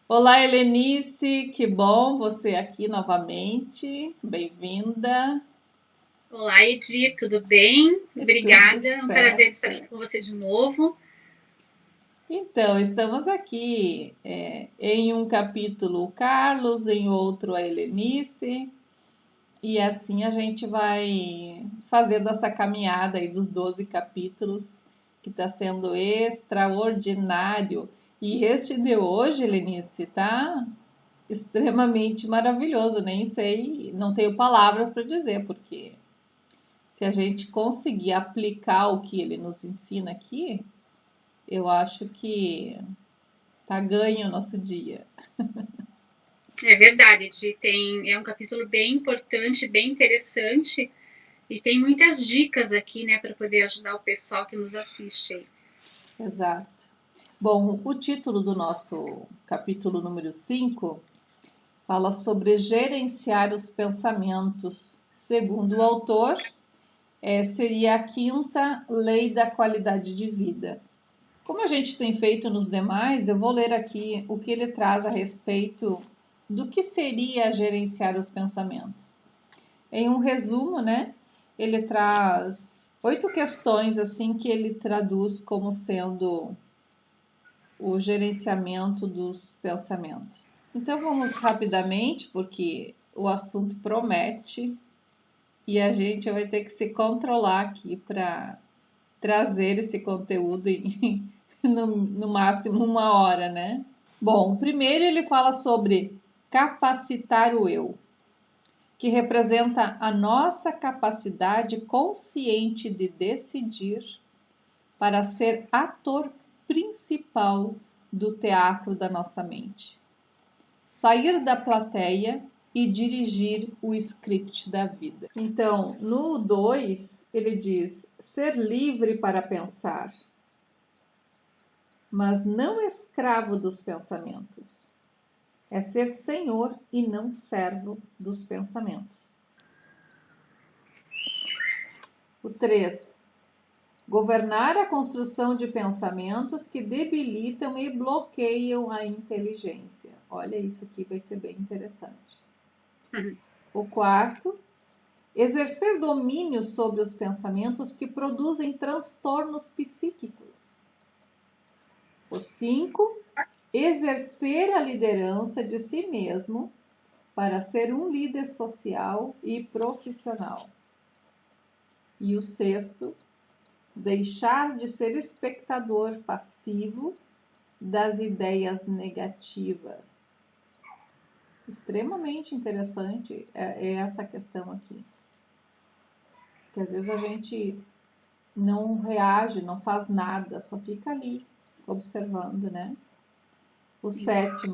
Olá, Helenice, que bom você aqui novamente. Bem-vinda. Olá, Edi, tudo bem? Tudo Obrigada, é um prazer estar aqui certo. com você de novo. Então, estamos aqui em um capítulo o Carlos, em outro a Helenice, e assim a gente vai fazendo essa caminhada aí dos 12 capítulos, que está sendo extraordinário. E este de hoje, Helenice, tá extremamente maravilhoso. Nem sei, não tenho palavras para dizer, porque se a gente conseguir aplicar o que ele nos ensina aqui, eu acho que tá ganho o nosso dia. É verdade, Edi, é um capítulo bem importante, bem interessante e tem muitas dicas aqui, né, para poder ajudar o pessoal que nos assiste aí. Exato. Bom, o título do nosso capítulo número 5 fala sobre gerenciar os pensamentos. Segundo o autor, seria a quinta lei da qualidade de vida. Como a gente tem feito nos demais, eu vou ler aqui o que ele traz a respeito do que seria gerenciar os pensamentos. Em um resumo, né, ele traz 8 questões assim que ele traduz como sendo o gerenciamento dos pensamentos. Então vamos rapidamente, porque o assunto promete e a gente vai ter que se controlar aqui para trazer esse conteúdo em, no máximo 1 hora, né? Bom, primeiro ele fala sobre capacitar o eu, que representa a nossa capacidade consciente de decidir para ser ator principal do teatro da nossa mente. Sair da plateia e dirigir o script da vida. Então, no 2, ele diz: ser livre para pensar, mas não escravo dos pensamentos. É ser senhor e não servo dos pensamentos. O 3. Governar a construção de pensamentos que debilitam e bloqueiam a inteligência. Olha, isso aqui vai ser bem interessante. Uhum. O 4. Exercer domínio sobre os pensamentos que produzem transtornos psíquicos. O 5. Exercer a liderança de si mesmo para ser um líder social e profissional. E o 6. Deixar de ser espectador passivo das ideias negativas. Extremamente interessante é essa questão aqui. Que às vezes a gente não reage, não faz nada, só fica ali observando, né? O 7.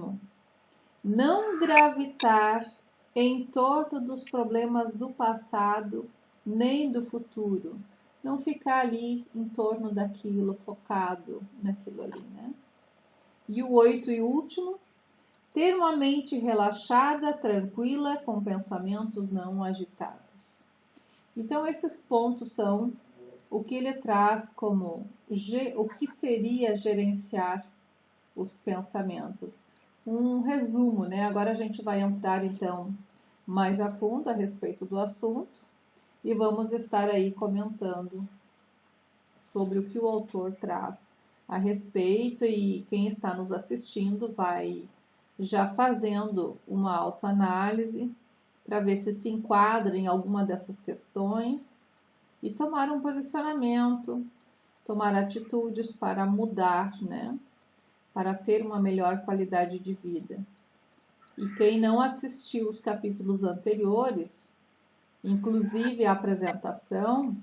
Não gravitar em torno dos problemas do passado nem do futuro. Não ficar ali em torno daquilo, focado naquilo ali, né? E o 8 e último, ter uma mente relaxada, tranquila, com pensamentos não agitados. Então, esses pontos são o que ele traz como o que seria gerenciar os pensamentos. Um resumo, né? Agora a gente vai entrar então mais a fundo a respeito do assunto e vamos estar aí comentando sobre o que o autor traz a respeito, e quem está nos assistindo vai já fazendo uma autoanálise para ver se enquadra em alguma dessas questões e tomar um posicionamento, tomar atitudes para mudar, né? Para ter uma melhor qualidade de vida. E quem não assistiu os capítulos anteriores, inclusive a apresentação,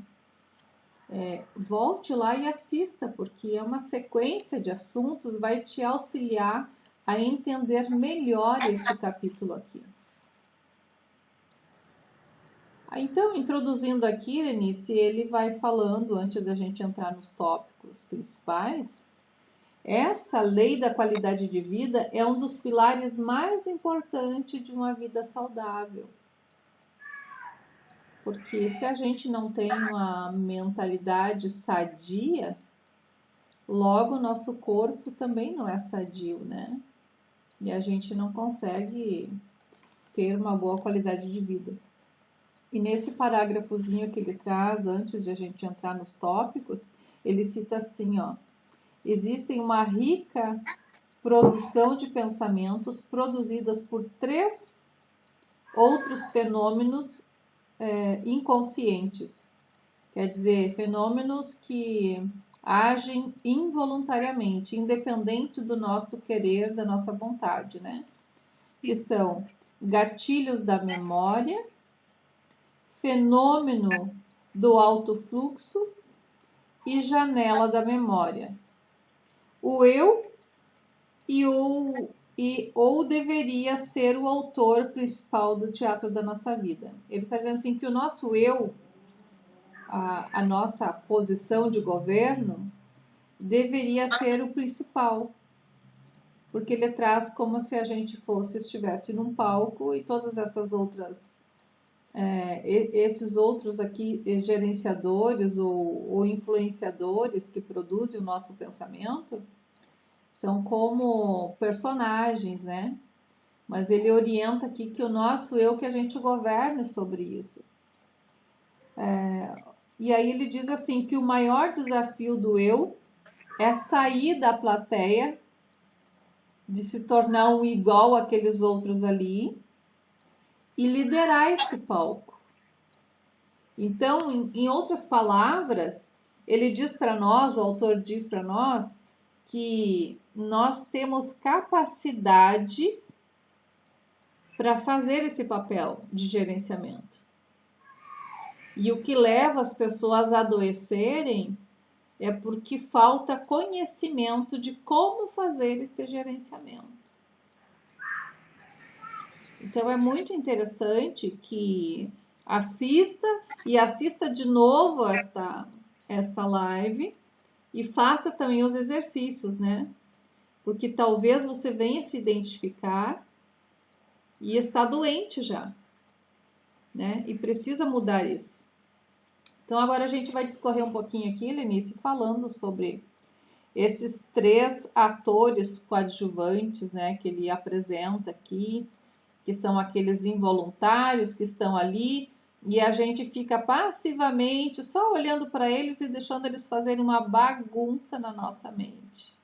volte lá e assista, porque é uma sequência de assuntos, vai te auxiliar a entender melhor este capítulo aqui. Então, introduzindo aqui, Lenice, ele vai falando, antes da gente entrar nos tópicos principais, essa lei da qualidade de vida é um dos pilares mais importantes de uma vida saudável. Porque se a gente não tem uma mentalidade sadia, logo o nosso corpo também não é sadio, né? e a gente não consegue ter uma boa qualidade de vida. E nesse parágrafozinho que ele traz, antes de a gente entrar nos tópicos, ele cita assim, ó: existem uma rica produção de pensamentos produzidas por 3 outros fenômenos inconscientes. Quer dizer, fenômenos que agem involuntariamente, independente do nosso querer, da nossa vontade, né? Que são gatilhos da memória, fenômeno do alto fluxo e janela da memória. O eu ou deveria ser o autor principal do teatro da nossa vida. Ele está dizendo assim que o nosso eu, a nossa posição de governo, deveria ser o principal, porque ele traz como se a gente estivesse num palco e todas essas outras, esses outros aqui gerenciadores ou influenciadores que produzem o nosso pensamento são como personagens, né? Mas ele orienta aqui que o nosso eu, que a gente governe sobre isso. E aí ele diz assim que o maior desafio do eu é sair da plateia, de se tornar um igual àqueles outros ali e liderar esse palco. Então, em outras palavras, ele diz para nós, o autor diz para nós, que nós temos capacidade para fazer esse papel de gerenciamento. E o que leva as pessoas a adoecerem é porque falta conhecimento de como fazer esse gerenciamento. Então é muito interessante que assista de novo esta live e faça também os exercícios, né? Porque talvez você venha se identificar e está doente já, né? E precisa mudar isso. Então agora a gente vai discorrer um pouquinho aqui, Lenice, falando sobre esses 3 atores coadjuvantes, né, que ele apresenta aqui, que são aqueles involuntários que estão ali e a gente fica passivamente só olhando para eles e deixando eles fazerem uma bagunça na nossa mente.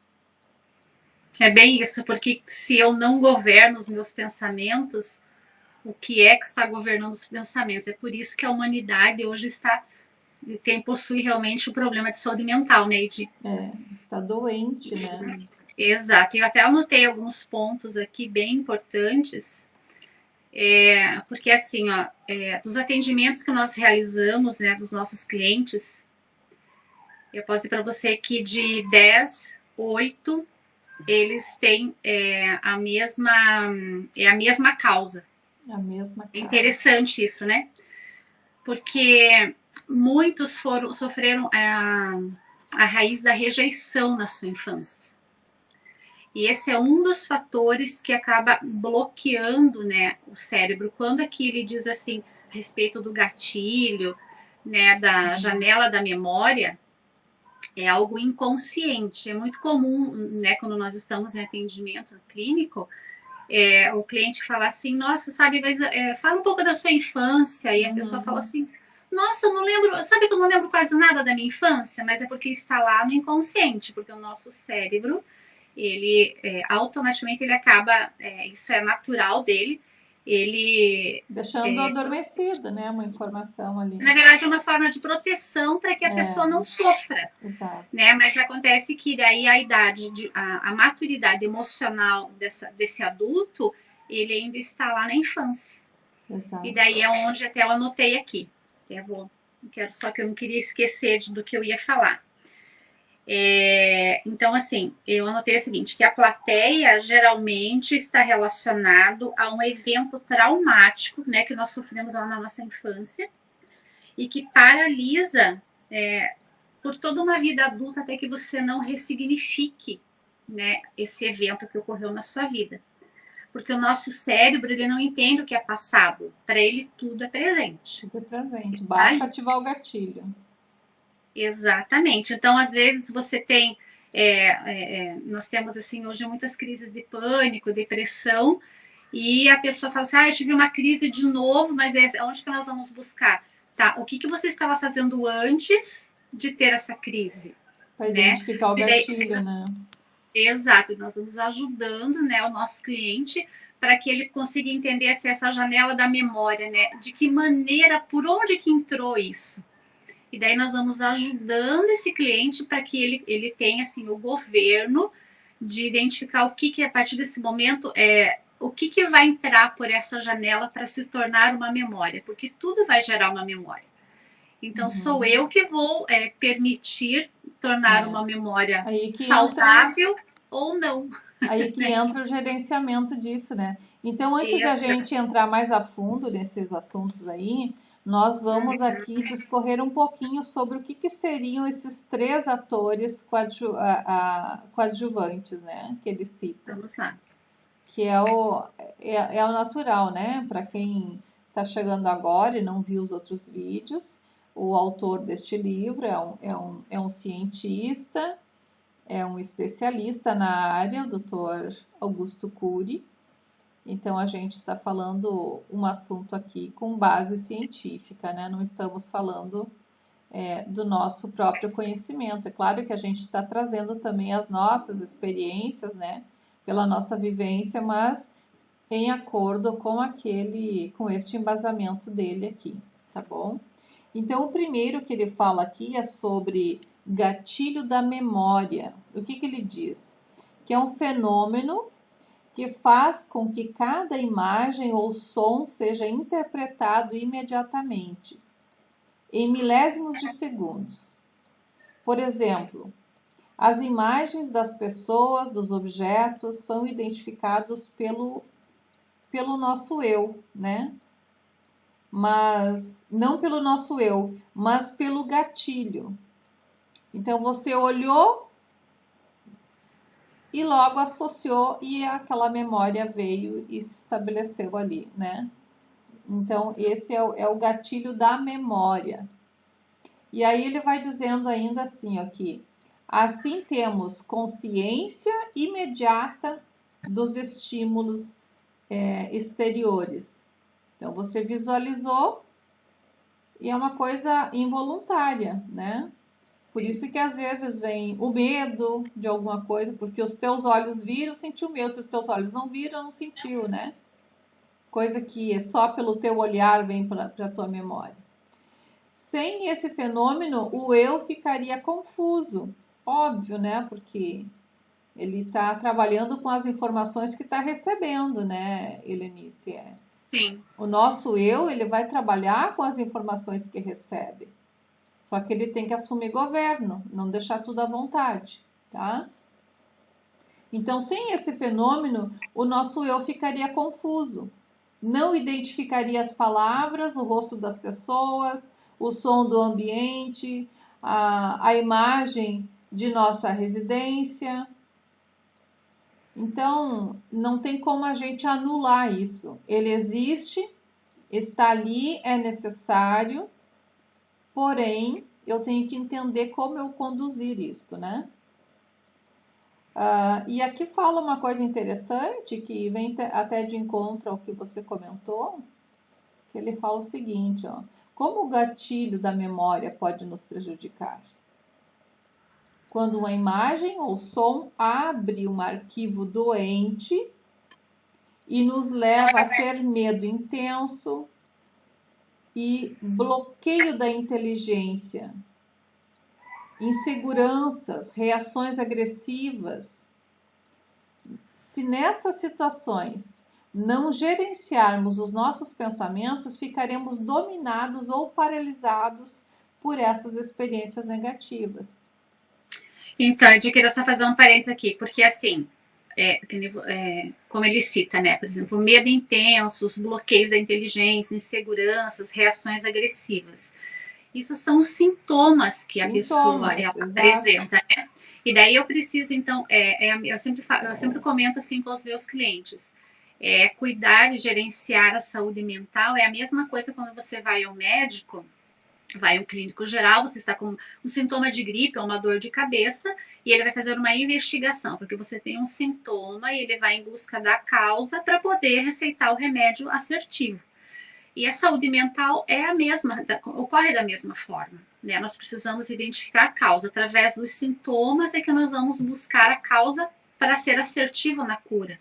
É bem isso, porque se eu não governo os meus pensamentos, o que é que está governando os pensamentos? É por isso que a humanidade hoje possui realmente o problema de saúde mental, né, Edi? Está doente, né? Exato. Eu até anotei alguns pontos aqui bem importantes, porque assim, ó, dos atendimentos que nós realizamos, né, dos nossos clientes, eu posso dizer para você que de 10, 8 eles têm a mesma causa. A mesma causa. É interessante isso, né? Porque muitos sofreram a raiz da rejeição na sua infância. E esse é um dos fatores que acaba bloqueando, né, o cérebro. Quando aqui ele diz assim, a respeito do gatilho, né, da janela da memória, é algo inconsciente. É muito comum, né, quando nós estamos em atendimento clínico, o cliente fala assim, nossa, sabe, mas fala um pouco da sua infância. E a pessoa fala assim, nossa, eu não lembro, sabe que eu não lembro quase nada da minha infância, mas é porque está lá no inconsciente, porque o nosso cérebro, ele automaticamente ele acaba, isso é natural dele, ele deixando adormecido, né, uma informação ali. Na verdade é uma forma de proteção para que a pessoa não sofra. Exato. Né? Mas acontece que daí a idade, a maturidade emocional desse adulto, ele ainda está lá na infância. Exato. E daí é onde até eu anotei aqui. Só que eu não queria esquecer do que eu ia falar. Então, assim, eu anotei o seguinte, que a plateia geralmente está relacionado a um evento traumático, né, que nós sofremos lá na nossa infância, e que paralisa por toda uma vida adulta até que você não ressignifique, né, esse evento que ocorreu na sua vida. Porque o nosso cérebro, ele não entende o que é passado. Para ele, tudo é presente. Tudo é presente. Basta ativar o gatilho. Exatamente. Então, às vezes, você tem Nós temos, assim, hoje muitas crises de pânico, depressão, e a pessoa fala assim, eu tive uma crise de novo, mas onde que nós vamos buscar? Tá, o que você estava fazendo antes de ter essa crise? Para Né? identificar o gatilho, né? Exato, nós estamos ajudando, né, o nosso cliente para que ele consiga entender essa janela da memória, né? De que maneira, por onde que entrou isso? E daí nós vamos ajudando esse cliente para que ele tenha, assim, o governo de identificar o que a partir desse momento o que vai entrar por essa janela para se tornar uma memória, porque tudo vai gerar uma memória. Então, sou eu que vou permitir tornar uma memória saudável ou não. Aí que entra o gerenciamento disso, né? Então, antes da gente entrar mais a fundo nesses assuntos aí, nós vamos aqui discorrer um pouquinho sobre o que seriam esses 3 atores coadjuvantes, né? Que ele cita. Vamos lá. Que é o natural, né? Para quem está chegando agora e não viu os outros vídeos, o autor deste livro é um cientista, é um especialista na área, o Dr. Augusto Cury. Então, a gente está falando um assunto aqui com base científica, né? Não estamos falando do nosso próprio conhecimento. É claro que a gente está trazendo também as nossas experiências, né? Pela nossa vivência, mas em acordo com este embasamento dele aqui, tá bom? Então, o primeiro que ele fala aqui é sobre gatilho da memória. O que ele diz? Que é um fenômeno que faz com que cada imagem ou som seja interpretado imediatamente, em milésimos de segundos. Por exemplo, as imagens das pessoas, dos objetos, são identificados pelo nosso eu, né? Mas não pelo nosso eu, mas pelo gatilho. Então, você olhou e logo associou e aquela memória veio e se estabeleceu ali, né? Então, esse é o gatilho da memória. E aí ele vai dizendo ainda assim aqui, assim temos consciência imediata dos estímulos exteriores. Então, você visualizou e é uma coisa involuntária, né? Por isso que às vezes vem o medo de alguma coisa, porque os teus olhos viram, sentiu medo. Se os teus olhos não viram, não sentiu, né? Coisa que só pelo teu olhar vem para a tua memória. Sem esse fenômeno, o eu ficaria confuso. Óbvio, né? Porque ele está trabalhando com as informações que está recebendo, né, Helenice? Sim. O nosso eu, ele vai trabalhar com as informações que recebe. Só que ele tem que assumir governo, não deixar tudo à vontade, tá? Então, sem esse fenômeno, o nosso eu ficaria confuso. Não identificaria as palavras, o rosto das pessoas, o som do ambiente, a imagem de nossa residência. Então, não tem como a gente anular isso. Ele existe, está ali, é necessário, porém, eu tenho que entender como eu conduzir isto, né? E aqui fala uma coisa interessante, que vem até de encontro ao que você comentou, que ele fala o seguinte, ó, como o gatilho da memória pode nos prejudicar? Quando uma imagem ou som abre um arquivo doente e nos leva a ter medo intenso e bloqueio da inteligência, inseguranças, reações agressivas. Se nessas situações não gerenciarmos os nossos pensamentos, ficaremos dominados ou paralisados por essas experiências negativas. Então, eu queria só fazer um parênteses aqui, porque assim, como ele cita, né? Por exemplo, medo intenso, os bloqueios da inteligência, inseguranças, reações agressivas. Isso são os sintomas que a pessoa apresenta, né? E daí eu preciso, então, eu sempre comento assim com os meus clientes, cuidar e gerenciar a saúde mental é a mesma coisa quando você vai ao médico Vai um clínico geral, você está com um sintoma de gripe ou uma dor de cabeça, e ele vai fazer uma investigação, porque você tem um sintoma e ele vai em busca da causa para poder receitar o remédio assertivo. E a saúde mental é a mesma, ocorre da mesma forma, né? Nós precisamos identificar a causa. Através dos sintomas é que nós vamos buscar a causa para ser assertivo na cura.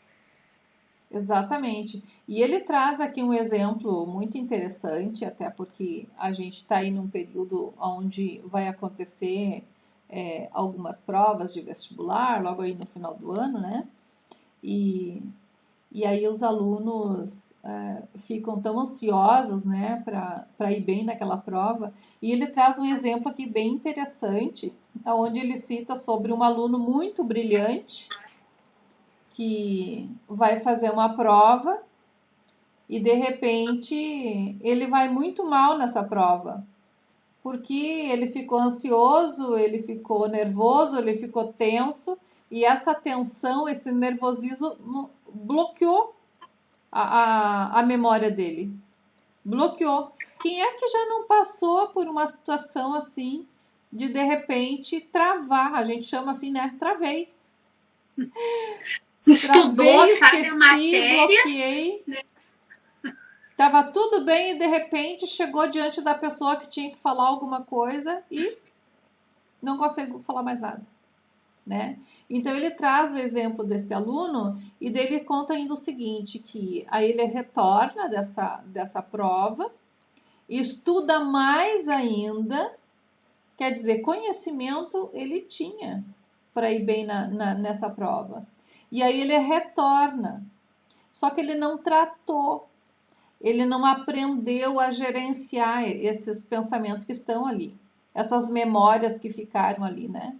Exatamente. E ele traz aqui um exemplo muito interessante, até porque a gente está aí num período onde vai acontecer algumas provas de vestibular, logo aí no final do ano, né? E, e aí os alunos ficam tão ansiosos, né, para ir bem naquela prova. E ele traz um exemplo aqui bem interessante, onde ele cita sobre um aluno muito brilhante que vai fazer uma prova e de repente ele vai muito mal nessa prova, porque ele ficou ansioso, ele ficou nervoso, ele ficou tenso e essa tensão, esse nervosismo bloqueou a memória dele. Bloqueou. Quem é que já não passou por uma situação assim de repente travar? A gente chama assim, né? Travei. Estudou, Travei, sabe a matéria. bloqueei. Tava tudo bem e de repente chegou diante da pessoa que tinha que falar alguma coisa e não conseguiu falar mais nada, né? Então ele traz o exemplo desse aluno e dele conta ainda o seguinte, que aí ele retorna dessa prova, estuda mais ainda, quer dizer, conhecimento ele tinha para ir bem nessa prova. E aí ele retorna, só que ele não tratou, ele não aprendeu a gerenciar esses pensamentos que estão ali, essas memórias que ficaram ali, né?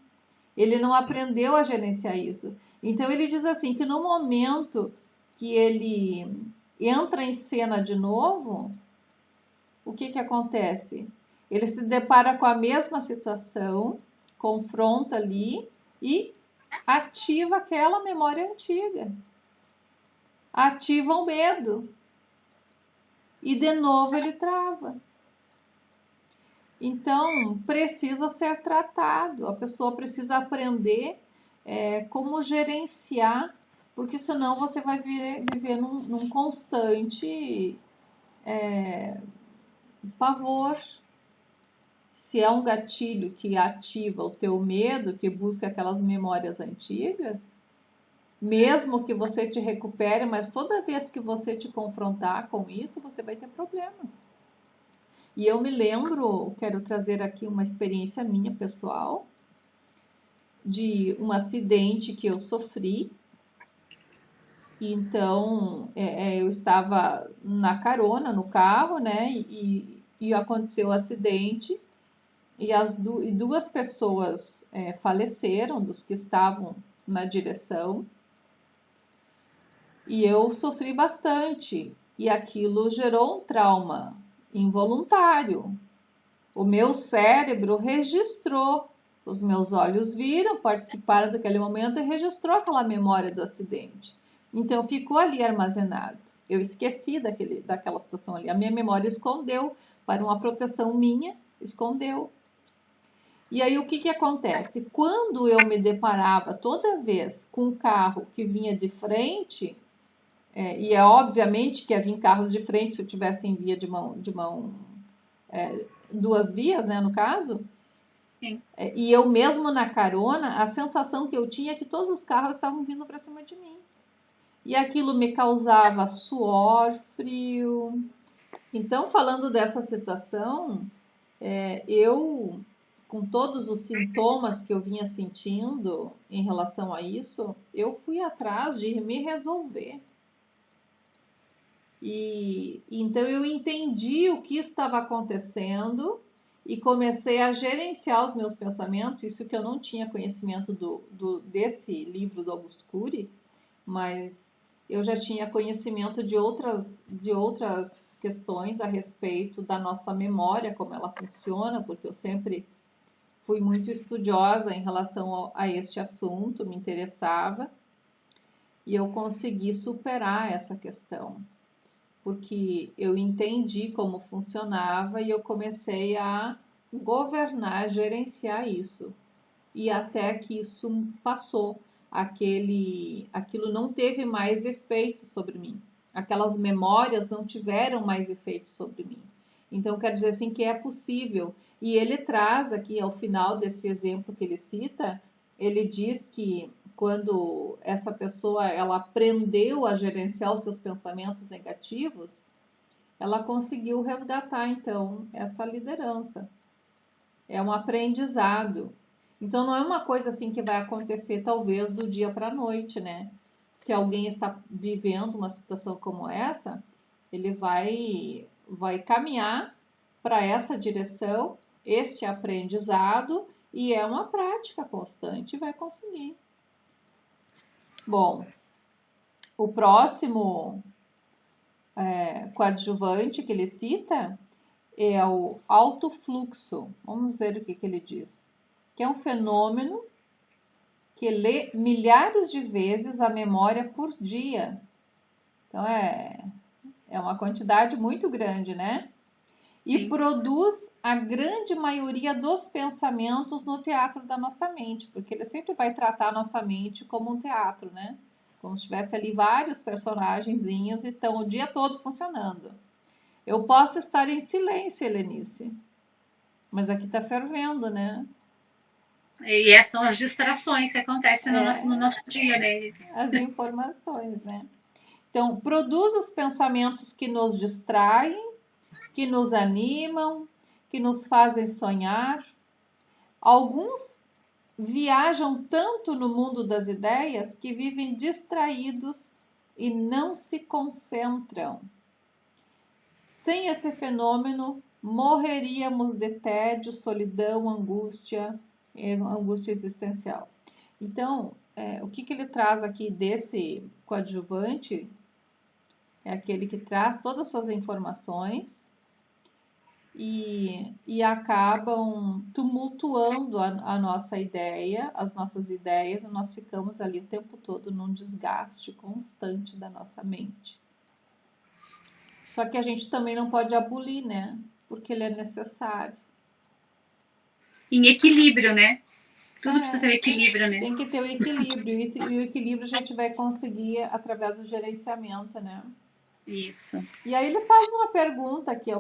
Ele não aprendeu a gerenciar isso. Então ele diz assim que no momento que ele entra em cena de novo, o que acontece? Ele se depara com a mesma situação, confronta ali e ativa aquela memória antiga. Ativa o medo. E de novo ele trava. Então, precisa ser tratado. A pessoa precisa aprender como gerenciar, porque senão você vai viver num constante pavor. Se é um gatilho que ativa o teu medo, que busca aquelas memórias antigas, mesmo que você te recupere, mas toda vez que você te confrontar com isso, você vai ter problema. E eu me lembro, quero trazer aqui uma experiência minha pessoal, de um acidente que eu sofri. Então, eu estava na carona, no carro, né? E aconteceu o acidente e duas pessoas faleceram, dos que estavam na direção. E eu sofri bastante. E aquilo gerou um trauma involuntário. O meu cérebro registrou, os meus olhos viram, participaram daquele momento e registrou aquela memória do acidente. Então ficou ali armazenado. Eu esqueci daquela situação ali. A minha memória escondeu, para uma proteção minha, escondeu. E aí o que acontece? Quando eu me deparava toda vez com um carro que vinha de frente, e é obviamente que ia vir carros de frente se eu tivesse em via de mão duas vias, né, no caso. Sim. E eu mesmo na carona, a sensação que eu tinha é que todos os carros estavam vindo para cima de mim. E aquilo me causava suor, frio. Então, falando dessa situação, eu, com todos os sintomas que eu vinha sentindo em relação a isso, eu fui atrás de me resolver. E então eu entendi o que estava acontecendo e comecei a gerenciar os meus pensamentos, isso que eu não tinha conhecimento desse livro do Augusto Cury, mas eu já tinha conhecimento de outras questões a respeito da nossa memória, como ela funciona, porque eu sempre fui muito estudiosa em relação a este assunto, me interessava, e eu consegui superar essa questão. porque eu entendi como funcionava e eu comecei a governar, gerenciar isso. E até que isso passou, aquilo não teve mais efeito sobre mim. Aquelas memórias não tiveram mais efeito sobre mim. Então, quer dizer assim que é possível. E ele traz aqui, ao final desse exemplo que ele cita, ele diz que quando essa pessoa ela aprendeu a gerenciar os seus pensamentos negativos, ela conseguiu resgatar, então, essa liderança. É um aprendizado. Então, não é uma coisa assim que vai acontecer, talvez, do dia para a noite, né? Se alguém está vivendo uma situação como essa, ele vai caminhar para essa direção, este aprendizado, e é uma prática constante e vai conseguir. Bom, o próximo coadjuvante que ele cita é o alto fluxo. Vamos ver o que ele diz. Que é um fenômeno que lê milhares de vezes a memória por dia. Então é uma quantidade muito grande, né? E Sim. produz a grande maioria dos pensamentos no teatro da nossa mente, porque ele sempre vai tratar a nossa mente como um teatro, né? Como se tivesse ali vários personagenzinhos e estão o dia todo funcionando. Eu posso estar em silêncio, Helenice, mas aqui está fervendo, né? E essas são as distrações que acontecem no nosso dia, né? As informações, né? Então, produz os pensamentos que nos distraem, que nos animam, que nos fazem sonhar. Alguns viajam tanto no mundo das ideias que vivem distraídos e não se concentram. Sem esse fenômeno, morreríamos de tédio, solidão, angústia existencial. Então, o que ele traz aqui desse coadjuvante é aquele que traz todas as suas informações e acabam tumultuando a nossa ideia, as nossas ideias, e nós ficamos ali o tempo todo num desgaste constante da nossa mente. Só que a gente também não pode abolir, né? Porque ele é necessário. Em equilíbrio, né? Tudo precisa ter equilíbrio, né? Tem que ter o equilíbrio. E o equilíbrio a gente vai conseguir através do gerenciamento, né? Isso. E aí ele faz uma pergunta aqui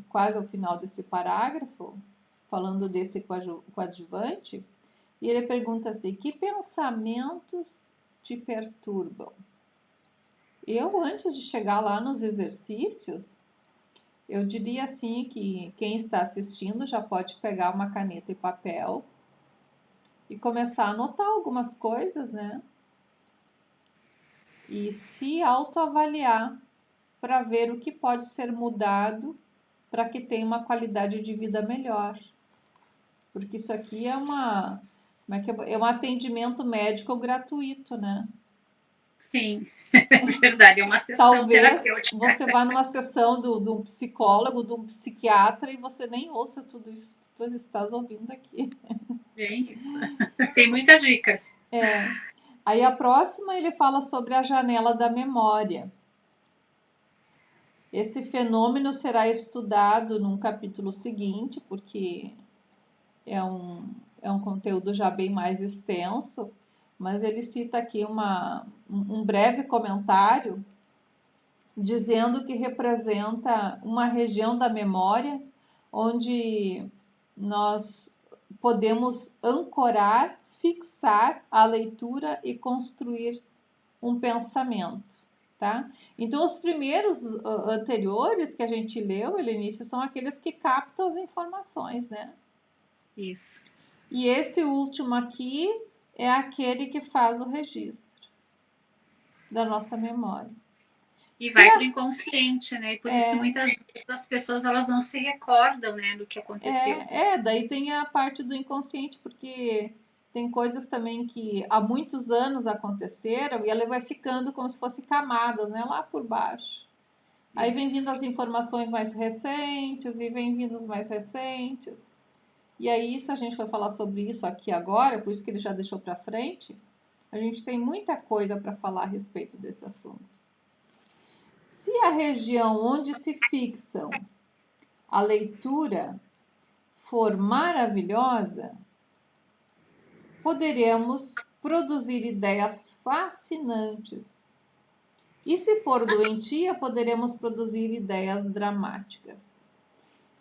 quase ao final desse parágrafo, falando desse coadjuvante, e ele pergunta assim: que pensamentos te perturbam? Eu, antes de chegar lá nos exercícios, eu diria assim que quem está assistindo já pode pegar uma caneta e papel e começar a anotar algumas coisas, né? E se autoavaliar para ver o que pode ser mudado para que tenha uma qualidade de vida melhor. Porque isso aqui é um atendimento médico gratuito, né? Sim, é verdade, é uma sessão Talvez terapêutica. você vá numa sessão de um psicólogo, de um psiquiatra e você nem ouça tudo isso que tu estás ouvindo aqui. Bem isso. Tem muitas dicas. Aí a próxima ele fala sobre a janela da memória. Esse fenômeno será estudado num capítulo seguinte, porque é um conteúdo já bem mais extenso, mas ele cita aqui um breve comentário dizendo que representa uma região da memória onde nós podemos ancorar, fixar a leitura e construir um pensamento, tá? Então, os primeiros anteriores que a gente leu, Helenice, são aqueles que captam as informações, né? Isso. E esse último aqui é aquele que faz o registro da nossa memória. E vai para o inconsciente, né? E por isso muitas vezes as pessoas elas não se recordam, né, do que aconteceu. Daí tem a parte do inconsciente, porque tem coisas também que há muitos anos aconteceram e ela vai ficando como se fosse camadas, né, lá por baixo. Aí vem vindo as informações mais recentes e vem vindo os mais recentes. E aí, se a gente for falar sobre isso aqui agora, por isso que ele já deixou para frente, a gente tem muita coisa para falar a respeito desse assunto. Se região onde se fixam a leitura for maravilhosa, poderemos produzir ideias fascinantes. E se for doentia, poderemos produzir ideias dramáticas.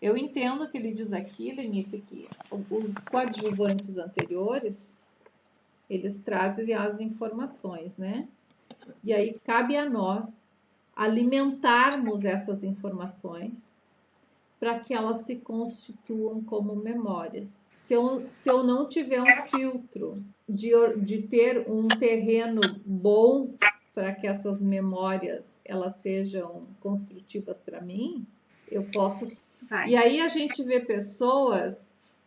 Eu entendo que ele diz aqui, Lenice, que os coadjuvantes anteriores, eles trazem as informações, né? E aí cabe a nós alimentarmos essas informações para que elas se constituam como memórias. Se eu não tiver um filtro de ter um terreno bom para que essas memórias elas sejam construtivas para mim, eu posso... Vai. E aí a gente vê pessoas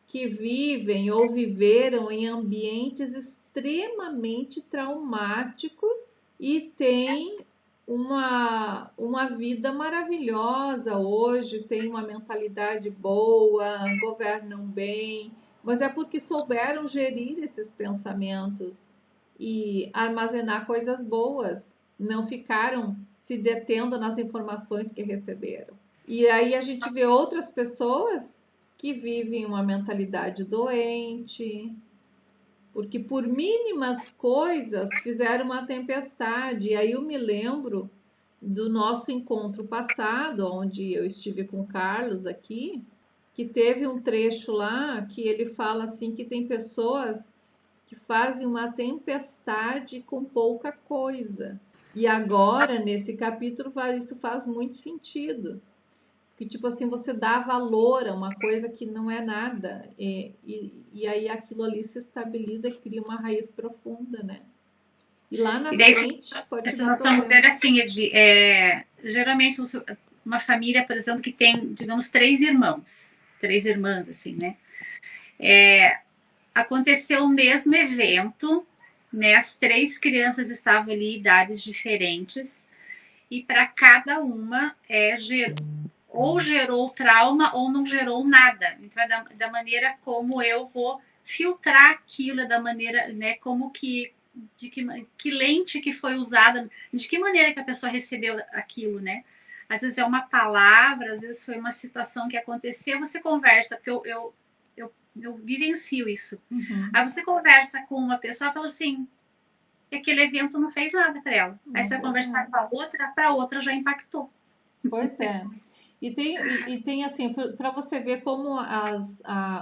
que vivem ou viveram em ambientes extremamente traumáticos e têm uma vida maravilhosa hoje, têm uma mentalidade boa, governam bem, mas é porque souberam gerir esses pensamentos e armazenar coisas boas, não ficaram se detendo nas informações que receberam. E aí a gente vê outras pessoas que vivem uma mentalidade doente, porque por mínimas coisas fizeram uma tempestade. E aí eu me lembro do nosso encontro passado, onde eu estive com o Carlos aqui, que teve um trecho lá que ele fala assim que tem pessoas que fazem uma tempestade com pouca coisa. E agora, nesse capítulo, isso faz muito sentido. Que, tipo assim, você dá valor a uma coisa que não é nada. E aí aquilo ali se estabiliza e cria uma raiz profunda, né? E lá na frente pode se dar nós vamos problema. ver assim, geralmente uma família, por exemplo, que tem, digamos, 3 irmãos, 3 irmãs, assim, né? Aconteceu o mesmo evento, né? As 3 crianças estavam ali em idades diferentes, e para cada uma ou gerou trauma ou não gerou nada. Então, é da maneira como eu vou filtrar aquilo, é da maneira, né, como que lente que foi usada, de que maneira que a pessoa recebeu aquilo, né? Às vezes é uma palavra, às vezes foi uma situação que aconteceu, você conversa, porque eu vivencio isso. Uhum. Aí você conversa com uma pessoa e fala assim, que aquele evento não fez nada para ela. Aí você vai conversar com a outra, para a outra já impactou. Pois é. E tem assim, para você ver como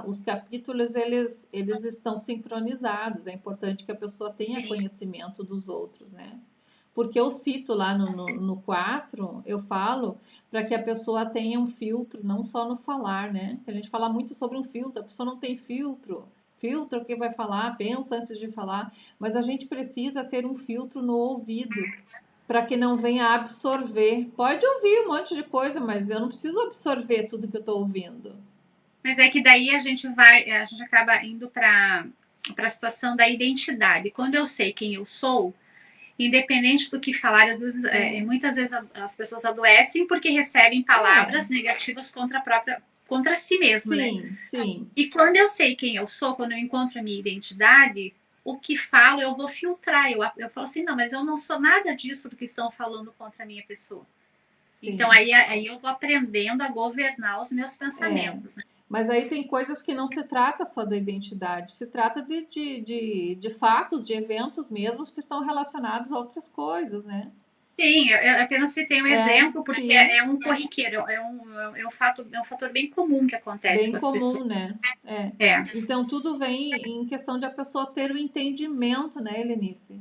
os capítulos eles estão sincronizados. É importante que a pessoa tenha conhecimento dos outros, né? Porque eu cito lá no 4, eu falo para que a pessoa tenha um filtro, não só no falar, né? A gente fala muito sobre um filtro, a pessoa não tem filtro. Filtra o que vai falar, pensa antes de falar, mas a gente precisa ter um filtro no ouvido para que não venha absorver. Pode ouvir um monte de coisa, mas eu não preciso absorver tudo que eu estou ouvindo. Mas é que daí a gente acaba indo para a situação da identidade. Quando eu sei quem eu sou, independente do que falar, às vezes, muitas vezes as pessoas adoecem porque recebem palavras negativas contra si mesmo, sim, né? Sim. E quando eu sei quem eu sou, quando eu encontro a minha identidade, o que falo eu vou filtrar. Eu falo assim, não, mas eu não sou nada disso do que estão falando contra a minha pessoa. Sim. Então aí eu vou aprendendo a governar os meus pensamentos. Né? Mas aí tem coisas que não se trata só da identidade, se trata de fatos, de eventos mesmos que estão relacionados a outras coisas, né? Sim, eu apenas citei um exemplo, porque é um corriqueiro, é um fator bem comum que acontece bem com as comum, pessoas. Né? Então tudo vem em questão de a pessoa ter o entendimento, né, Helenice?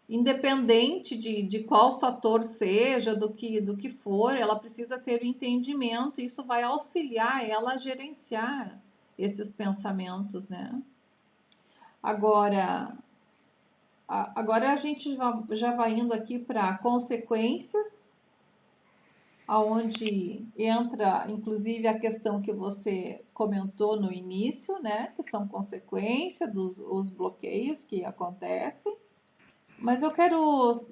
Independente de qual fator seja, do que for, ela precisa ter o entendimento, e isso vai auxiliar ela a gerenciar esses pensamentos, né? Agora a gente já vai indo aqui para consequências, aonde entra inclusive a questão que você comentou no início, né? Que são consequências dos bloqueios que acontecem. Mas eu quero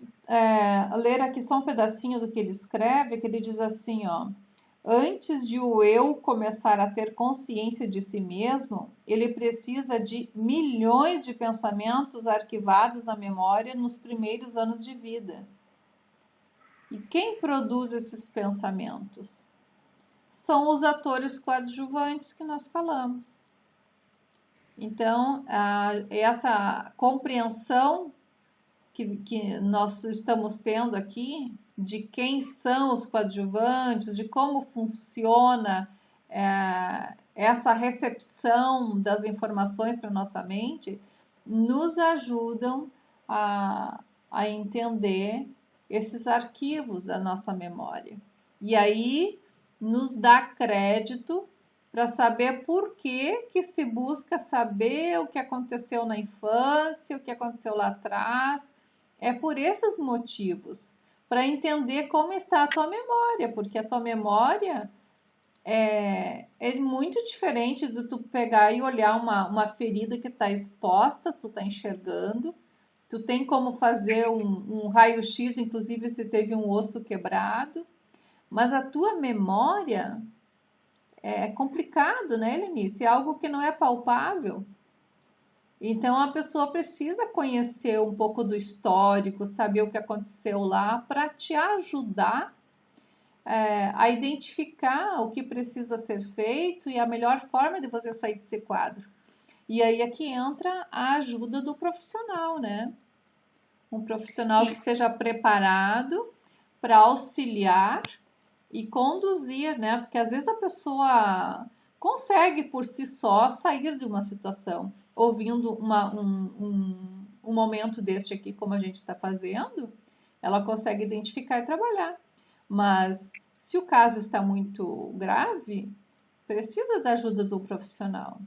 ler aqui só um pedacinho do que ele escreve, que ele diz assim, ó. Antes de o eu começar a ter consciência de si mesmo, ele precisa de milhões de pensamentos arquivados na memória nos primeiros anos de vida. E quem produz esses pensamentos? São os atores coadjuvantes que nós falamos. Então, essa compreensão que nós estamos tendo aqui, de quem são os coadjuvantes, de como funciona essa recepção das informações para nossa mente, nos ajudam a entender esses arquivos da nossa memória. E aí nos dá crédito para saber por que se busca saber o que aconteceu na infância, o que aconteceu lá atrás. É por esses motivos, para entender como está a tua memória, porque a tua memória é muito diferente de tu pegar e olhar uma ferida que está exposta, tu está enxergando, tu tem como fazer um raio-x, inclusive se teve um osso quebrado, mas a tua memória é complicado, né, Lenice? É algo que não é palpável. Então a pessoa precisa conhecer um pouco do histórico, saber o que aconteceu lá, para te ajudar a identificar o que precisa ser feito e a melhor forma de você sair desse quadro. E aí é que entra a ajuda do profissional, né? Um profissional que esteja preparado para auxiliar e conduzir, né? Porque às vezes a pessoa consegue por si só sair de uma situação, ouvindo um momento deste aqui, como a gente está fazendo, ela consegue identificar e trabalhar. Mas se o caso está muito grave, precisa da ajuda do profissional.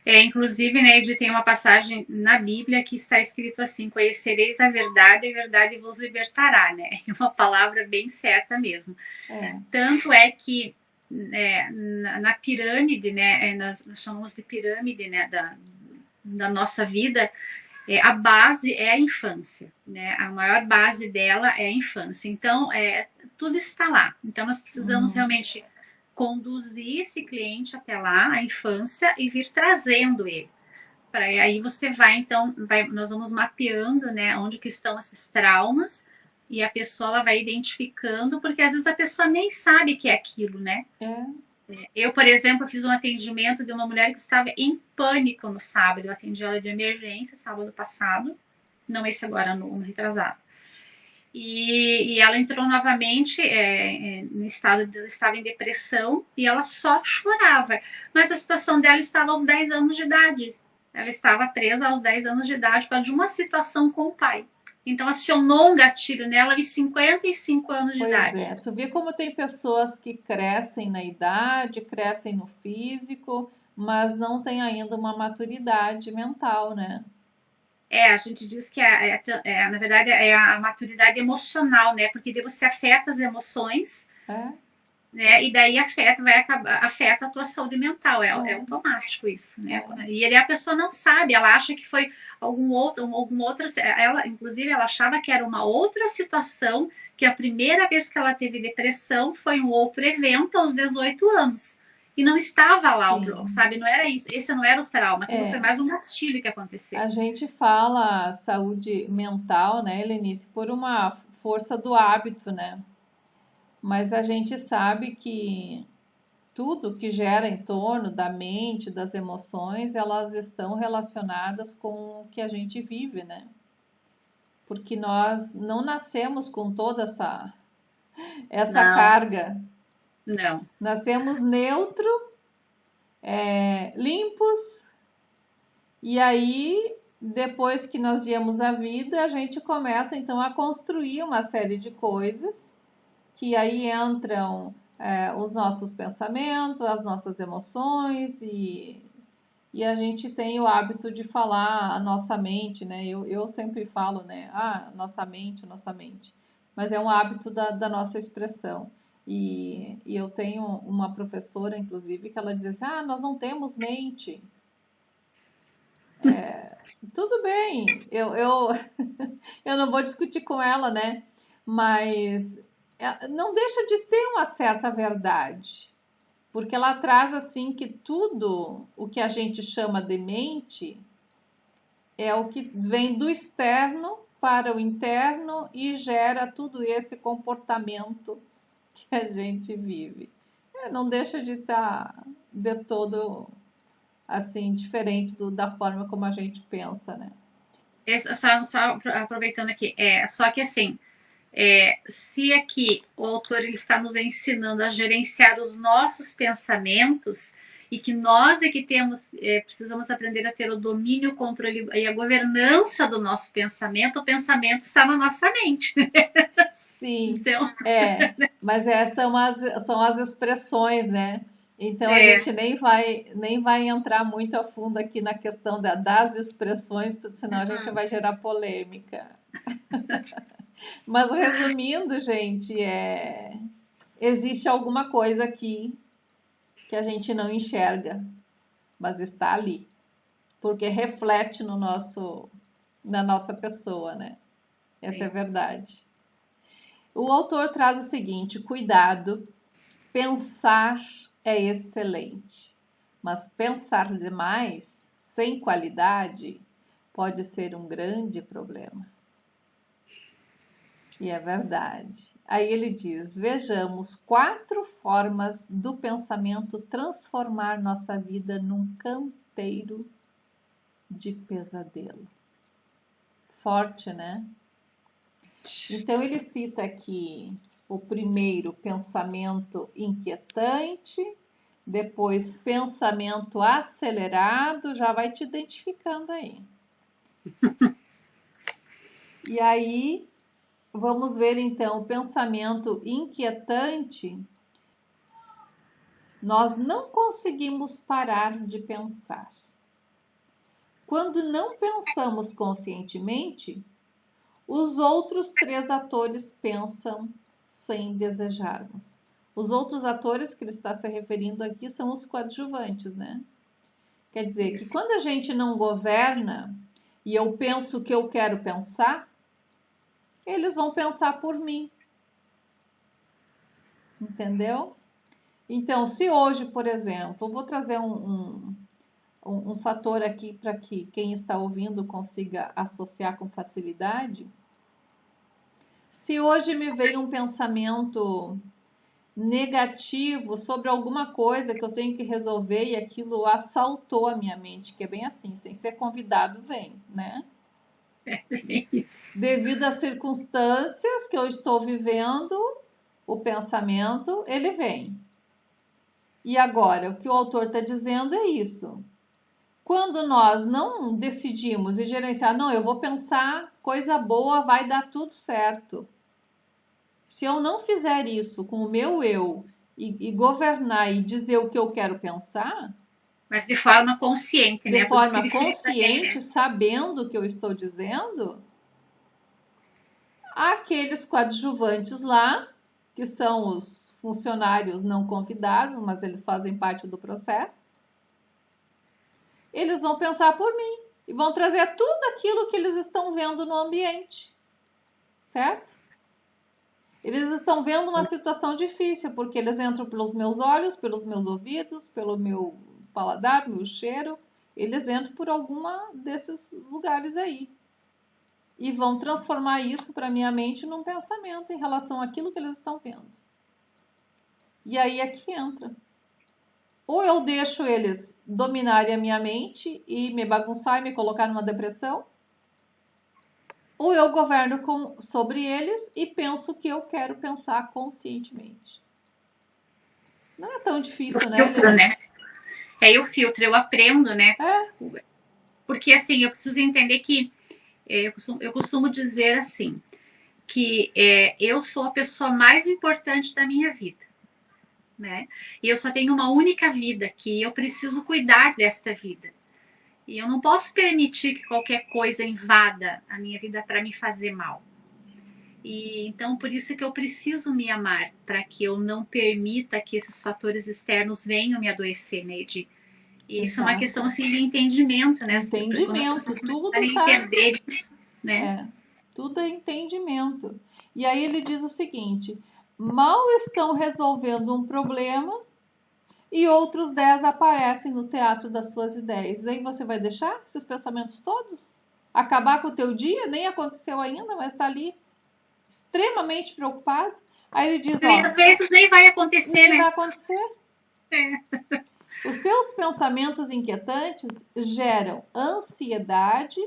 Inclusive, né, Ed, tem uma passagem na Bíblia que está escrito assim: conhecereis a verdade vos libertará, né? É uma palavra bem certa mesmo. Tanto é que na pirâmide, né, nós chamamos de pirâmide, né, da nossa vida, a base é a infância, né? A maior base dela é a infância. Então, tudo está lá. Então, nós precisamos realmente conduzir esse cliente até lá, a infância, e vir trazendo ele. Aí você vai, então, nós vamos mapeando, né, onde que estão esses traumas, e a pessoa ela vai identificando, porque às vezes a pessoa nem sabe que é aquilo, né? Eu, por exemplo, fiz um atendimento de uma mulher que estava em pânico no sábado. Eu atendi ela de emergência sábado passado, não esse agora, no retrasado. E ela entrou novamente no estado, estava em depressão, e ela só chorava. Mas a situação dela estava aos 10 anos de idade. Ela estava presa aos 10 anos de idade por causa de uma situação com o pai. Então acionou um gatilho nela de 55 anos de idade. Tu vê como tem pessoas que crescem na idade, crescem no físico, mas não tem ainda uma maturidade mental, né? A gente diz que na verdade é a maturidade emocional, né? Porque daí você afeta as emoções, né? E daí afeta a tua saúde mental. É automático isso, né? E a pessoa não sabe, ela acha que foi alguma outra. Inclusive, ela achava que era uma outra situação, que a primeira vez que ela teve depressão foi um outro evento aos 18 anos. E não estava lá, sabe? Não era isso. Esse não era o trauma. Aquilo foi mais um gatilho que aconteceu. A gente fala saúde mental, né, Lenice, por uma força do hábito, né? Mas a gente sabe que tudo que gera em torno da mente, das emoções, elas estão relacionadas com o que a gente vive, né? Porque nós não nascemos com toda essa carga. Não. Nascemos neutro, limpos, e aí, depois que nós viemos à vida, a gente começa então a construir uma série de coisas, que aí entram os nossos pensamentos, as nossas emoções, e a gente tem o hábito de falar a nossa mente, né? Eu sempre falo, né? Nossa mente. Mas é um hábito da nossa expressão. E eu tenho uma professora, inclusive, que ela diz assim: nós não temos mente. Tudo bem, eu não vou discutir com ela, né? Mas não deixa de ter uma certa verdade. Porque ela traz assim que tudo o que a gente chama de mente é o que vem do externo para o interno e gera tudo esse comportamento que a gente vive. Não deixa de estar de todo assim diferente da forma como a gente pensa, né? Só aproveitando aqui, só que assim, se aqui o autor ele está nos ensinando a gerenciar os nossos pensamentos e que nós é que precisamos aprender a ter o domínio, o controle e a governança do nosso pensamento, o pensamento está na nossa mente. Sim, então... mas são as expressões, né? Então a gente nem vai entrar muito a fundo aqui na questão das expressões, porque senão a gente vai gerar polêmica. Mas resumindo, gente, existe alguma coisa aqui que a gente não enxerga, mas está ali, porque reflete na nossa pessoa, né? Essa é a verdade. O autor traz o seguinte: cuidado, pensar é excelente, mas pensar demais, sem qualidade, pode ser um grande problema. E é verdade. Aí ele diz: vejamos 4 formas do pensamento transformar nossa vida num canteiro de pesadelo. Forte, né? Então ele cita aqui o primeiro, pensamento inquietante, depois pensamento acelerado, já vai te identificando aí. E aí vamos ver então o pensamento inquietante. Nós não conseguimos parar de pensar. Quando não pensamos conscientemente, os outros 3 atores pensam sem desejarmos. Os outros atores que ele está se referindo aqui são os coadjuvantes, né? Quer dizer que quando a gente não governa e eu penso o que eu quero pensar, eles vão pensar por mim. Entendeu? Então, se hoje, por exemplo, eu vou trazer um fator aqui para que quem está ouvindo consiga associar com facilidade. Se hoje me veio um pensamento negativo sobre alguma coisa que eu tenho que resolver e aquilo assaltou a minha mente, que é bem assim, sem ser convidado, vem, né? Isso. Devido às circunstâncias que eu estou vivendo, o pensamento, ele vem. E agora, o que o autor está dizendo é isso. Quando nós não decidimos e gerenciar, não, eu vou pensar coisa boa, vai dar tudo certo. Se eu não fizer isso com o meu eu e governar e dizer o que eu quero pensar... Mas de forma consciente, né? De forma consciente, sabendo o que eu estou dizendo, há aqueles coadjuvantes lá, que são os funcionários não convidados, mas eles fazem parte do processo. Eles vão pensar por mim e vão trazer tudo aquilo que eles estão vendo no ambiente, certo? Eles estão vendo uma situação difícil, porque eles entram pelos meus olhos, pelos meus ouvidos, pelo meu paladar, meu cheiro. Eles entram por alguma desses lugares aí. E vão transformar isso para minha mente num pensamento em relação àquilo que eles estão vendo. E aí é que entra. Ou eu deixo eles dominarem a minha mente e me bagunçar e me colocar numa depressão, ou eu governo sobre eles e penso o que eu quero pensar conscientemente. Não é tão difícil, né? Filtro, né? Eu filtro, eu aprendo, né? Porque assim, eu preciso entender que eu costumo dizer assim, que eu sou a pessoa mais importante da minha vida, né? E eu só tenho uma única vida, que eu preciso cuidar desta vida. E eu não posso permitir que qualquer coisa invada a minha vida para me fazer mal. E então por isso que eu preciso me amar, para que eu não permita que esses fatores externos venham me adoecer, Neide. E isso é uma questão assim de entendimento, né? Entendimento, tudo entender isso, né? Tudo é entendimento. E aí ele diz o seguinte: mal estão resolvendo um problema e outros 10 aparecem no teatro das suas ideias. Daí você vai deixar esses pensamentos todos? acabar com o teu dia, nem aconteceu ainda, mas está ali extremamente preocupado. Aí ele diz, E às vezes nem vai acontecer, nem né? vai acontecer. É. Os seus pensamentos inquietantes geram ansiedade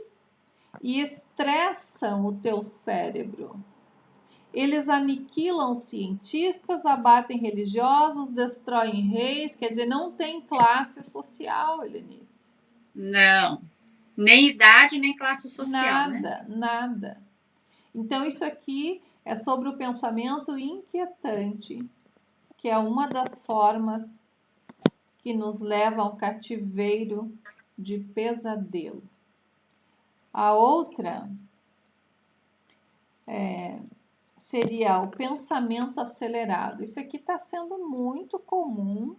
e estressam o teu cérebro. Eles aniquilam cientistas, abatem religiosos, destroem reis, quer dizer, não tem classe social, Helenice. Não, nem idade, nem classe social, né? Nada, nada. Então, isso aqui é sobre o pensamento inquietante, que é uma das formas que nos leva ao cativeiro de pesadelo. A outra seria o pensamento acelerado. Isso aqui está sendo muito comum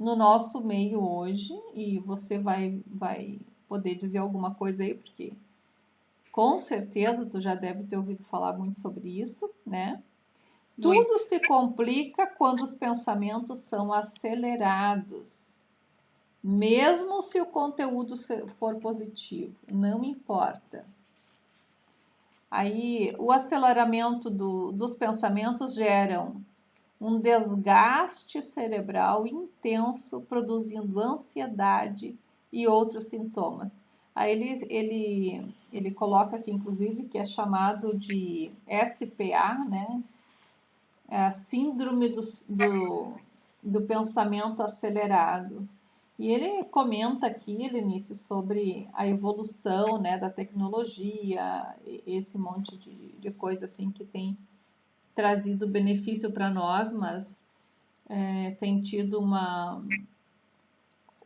no nosso meio hoje, e você vai poder dizer alguma coisa aí, porque com certeza tu já deve ter ouvido falar muito sobre isso, né? Muito. Tudo se complica quando os pensamentos são acelerados. Mesmo se o conteúdo for positivo, não importa. Aí, o aceleramento dos pensamentos geram um desgaste cerebral intenso, produzindo ansiedade e outros sintomas. Aí ele coloca aqui, inclusive, que é chamado de SPA, né? É a síndrome do pensamento acelerado. E ele comenta aqui, Lenice, sobre a evolução, né, da tecnologia, esse monte de coisa assim que tem trazido benefício para nós, mas tem tido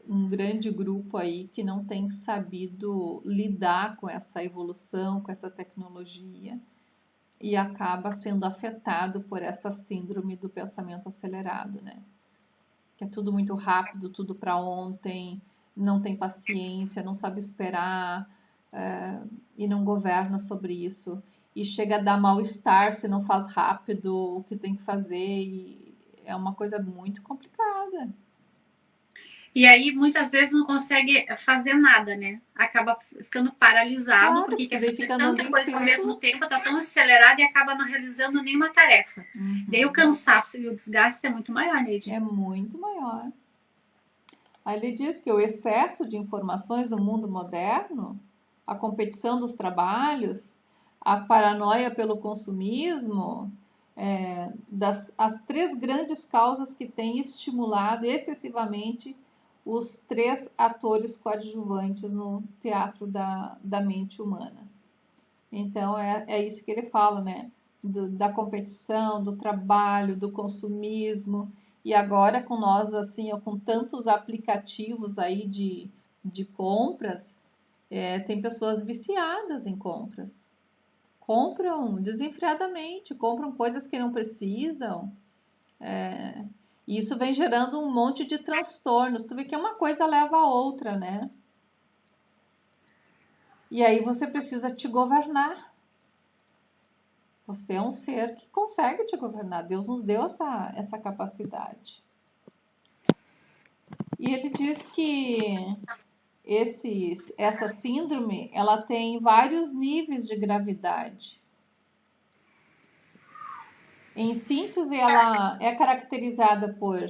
um grande grupo aí que não tem sabido lidar com essa evolução, com essa tecnologia, e acaba sendo afetado por essa síndrome do pensamento acelerado, né? Que é tudo muito rápido, tudo para ontem, não tem paciência, não sabe esperar, e não governa sobre isso. E chega a dar mal-estar se não faz rápido o que tem que fazer, e é uma coisa muito complicada. E aí, muitas vezes, não consegue fazer nada, né? Acaba ficando paralisado, Claro, porque quer daí fazer fica andando tanta em coisa ao mesmo círculo. tempo, tá tão acelerado e acaba não realizando nenhuma tarefa. Daí o cansaço e o desgaste é muito maior, Neide. É muito maior. Aí ele diz que o excesso de informações no mundo moderno, a competição dos trabalhos, a paranoia pelo consumismo, as três grandes causas que têm estimulado excessivamente os três atores coadjuvantes no teatro da mente humana. Então, é isso que ele fala, né? Da competição, do trabalho, do consumismo. E agora com nós, assim, com tantos aplicativos aí de compras, tem pessoas viciadas em compras. Compram desenfreadamente, compram coisas que não precisam. E isso vem gerando um monte de transtornos. Tu vê que uma coisa leva a outra, né? E aí você precisa te governar. Você é um ser que consegue te governar. Deus nos deu essa capacidade. E ele diz que essa síndrome, ela tem vários níveis de gravidade. Em síntese, ela é caracterizada por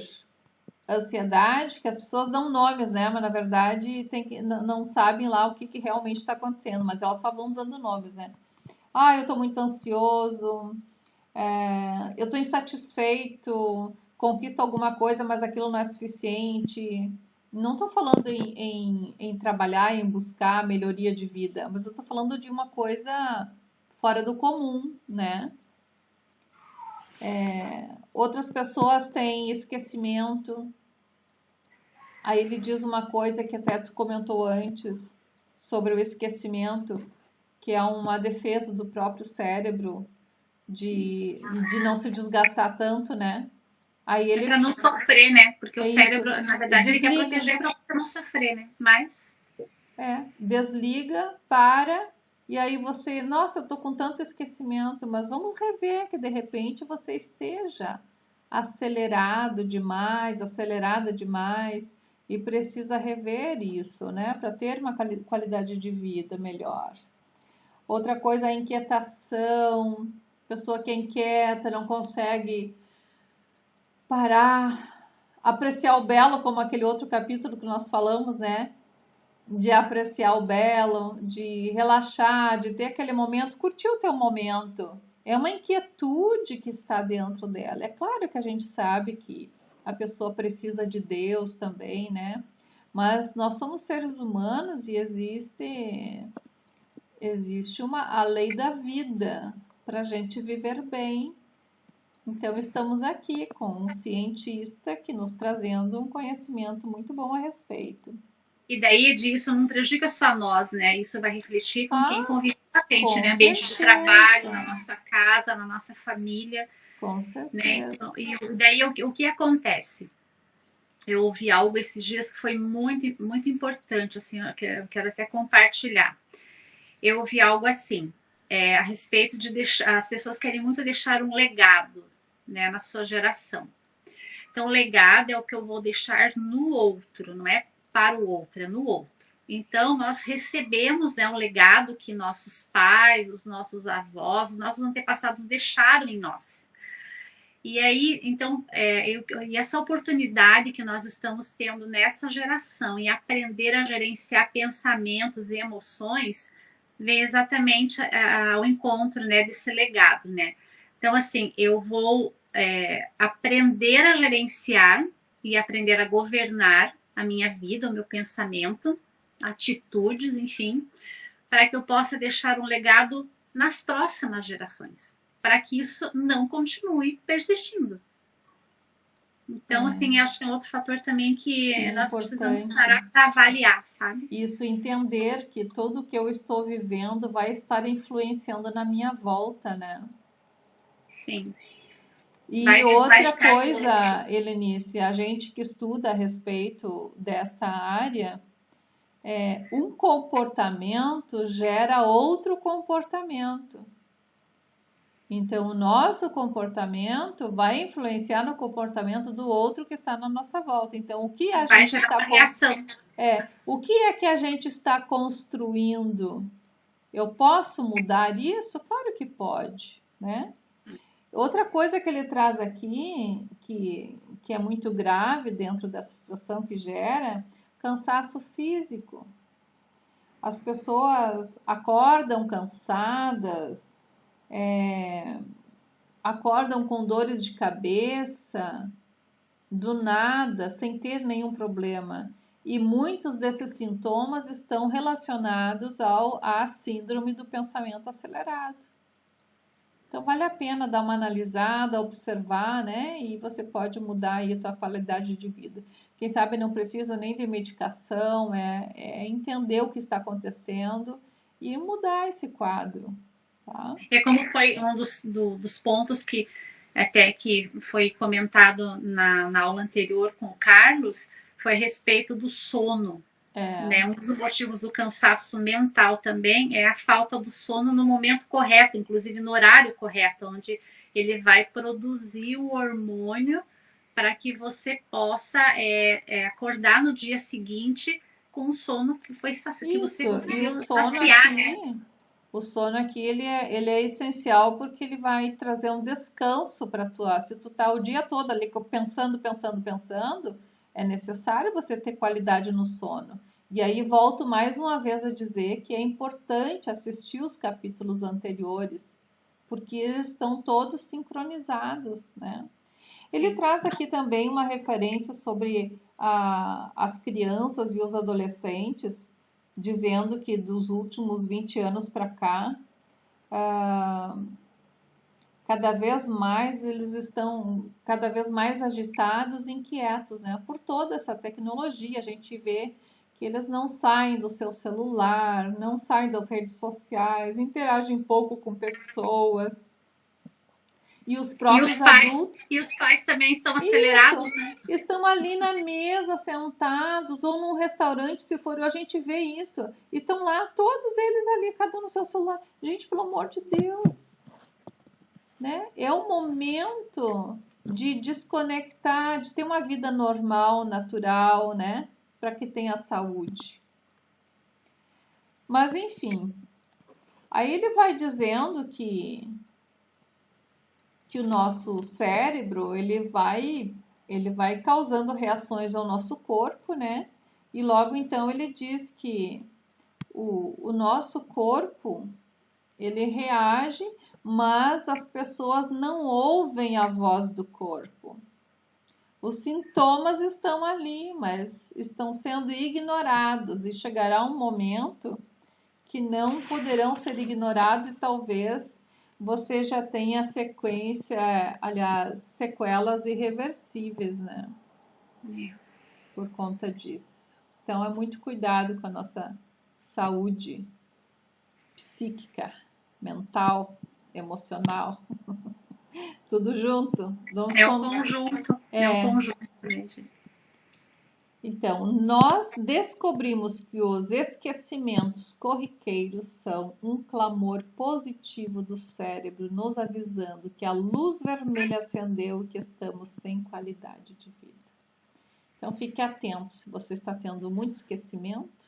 ansiedade, que as pessoas dão nomes, né? Mas na verdade não sabem lá o que realmente está acontecendo, mas elas só vão dando nomes, né? Ah, eu estou muito ansioso, eu estou insatisfeito, conquisto alguma coisa, mas aquilo não é suficiente. Não estou falando em trabalhar, em buscar melhoria de vida, mas eu estou falando de uma coisa fora do comum, né? Outras pessoas têm esquecimento. Aí ele diz uma coisa que até tu comentou antes sobre o esquecimento, que é uma defesa do próprio cérebro de não se desgastar tanto, né? Aí É ele para não sofrer, né? Porque o isso, cérebro, na verdade, ele quer desliga, proteger para não sofrer, né? Mas desliga, para, e aí você, nossa, eu tô com tanto esquecimento, mas vamos rever que de repente você esteja acelerado demais, acelerada demais, e precisa rever isso, né, para ter uma qualidade de vida melhor. Outra coisa é a inquietação, pessoa que é inquieta, não consegue parar, apreciar o belo, como aquele outro capítulo que nós falamos, né? De apreciar o belo, de relaxar, de ter aquele momento, curtir o teu momento. É uma inquietude que está dentro dela. É claro que a gente sabe que a pessoa precisa de Deus também, né? Mas nós somos seres humanos e existe a lei da vida para a gente viver bem. Então, estamos aqui com um cientista que nos trazendo um conhecimento muito bom a respeito. E daí disso não prejudica só nós, né? Isso vai refletir com quem convive com a gente, né? Ambiente de trabalho, na nossa casa, na nossa família. Com certeza. Né? Então, e daí o que acontece? Eu ouvi algo esses dias que foi muito, muito importante, assim, eu quero até compartilhar. Eu ouvi algo assim, a respeito de deixar, as pessoas querem muito deixar um legado, né, na sua geração. Então, o legado é o que eu vou deixar no outro, não é para o outro, é no outro. Então, nós recebemos, né, um legado que nossos pais, os nossos avós, os nossos antepassados deixaram em nós. E aí, então, e essa oportunidade que nós estamos tendo nessa geração em aprender a gerenciar pensamentos e emoções vem exatamente ao encontro, né, desse legado, né? Então, assim, eu vou aprender a gerenciar e aprender a governar a minha vida, o meu pensamento, atitudes, enfim, para que eu possa deixar um legado nas próximas gerações, para que isso não continue persistindo. Então, assim, acho que é um outro fator também que nós precisamos parar para avaliar, sabe? Isso, entender que tudo que eu estou vivendo vai estar influenciando na minha volta, né? Sim. E outra coisa, Helenice, a gente que estuda a respeito dessa área, um comportamento gera outro comportamento. Então, o nosso comportamento vai influenciar no comportamento do outro que está na nossa volta. Então, o que a vai gente gerar uma reação. O que é que a gente está construindo? Eu posso mudar isso? Claro que pode, né? Outra coisa que ele traz aqui, que é muito grave dentro dessa situação que gera, cansaço físico. As pessoas acordam cansadas, acordam com dores de cabeça, do nada, sem ter nenhum problema. E muitos desses sintomas estão relacionados à síndrome do pensamento acelerado. Então, vale a pena dar uma analisada, observar, né? E você pode mudar aí a sua qualidade de vida. Quem sabe não precisa nem de medicação, é entender o que está acontecendo e mudar esse quadro. Tá? É como foi um dos pontos que até que foi comentado na aula anterior com o Carlos, foi a respeito do sono. Né? Um dos motivos do cansaço mental também é a falta do sono no momento correto, inclusive no horário correto, onde ele vai produzir o hormônio para que você possa acordar no dia seguinte com o sono que você conseguiu saciar, né? O sono aqui, ele é essencial porque ele vai trazer um descanso para tu. Se tu tá o dia todo ali pensando, é necessário você ter qualidade no sono. E aí volto mais uma vez a dizer que é importante assistir os capítulos anteriores, porque eles estão todos sincronizados, né? Ele traz aqui também uma referência sobre as crianças e os adolescentes, dizendo que dos últimos 20 anos para cá, cada vez mais eles estão cada vez mais agitados e inquietos, né? Por toda essa tecnologia, a gente vê que eles não saem do seu celular, não saem das redes sociais, interagem pouco com pessoas. E os próprios adultos... E os pais também estão acelerados, né? Estão ali na mesa, sentados, ou num restaurante, se for, a gente vê isso. E estão lá, todos eles ali, cada um no seu celular. Gente, pelo amor de Deus! Né? É o momento de desconectar, de ter uma vida normal, natural, né? para que tenha saúde. Mas enfim, aí ele vai dizendo que o nosso cérebro ele vai causando reações ao nosso corpo, né? E logo então ele diz que o nosso corpo ele reage, mas as pessoas não ouvem a voz do corpo. Os sintomas estão ali, mas estão sendo ignorados e chegará um momento que não poderão ser ignorados e talvez você já tenha sequelas irreversíveis, né? Por conta disso. Então é muito cuidado com a nossa saúde psíquica, mental, emocional. Tudo junto. É um conjunto. É um conjunto, gente. Então, nós descobrimos que os esquecimentos corriqueiros são um clamor positivo do cérebro, nos avisando que a luz vermelha acendeu e que estamos sem qualidade de vida. Então, fique atento se você está tendo muito esquecimento.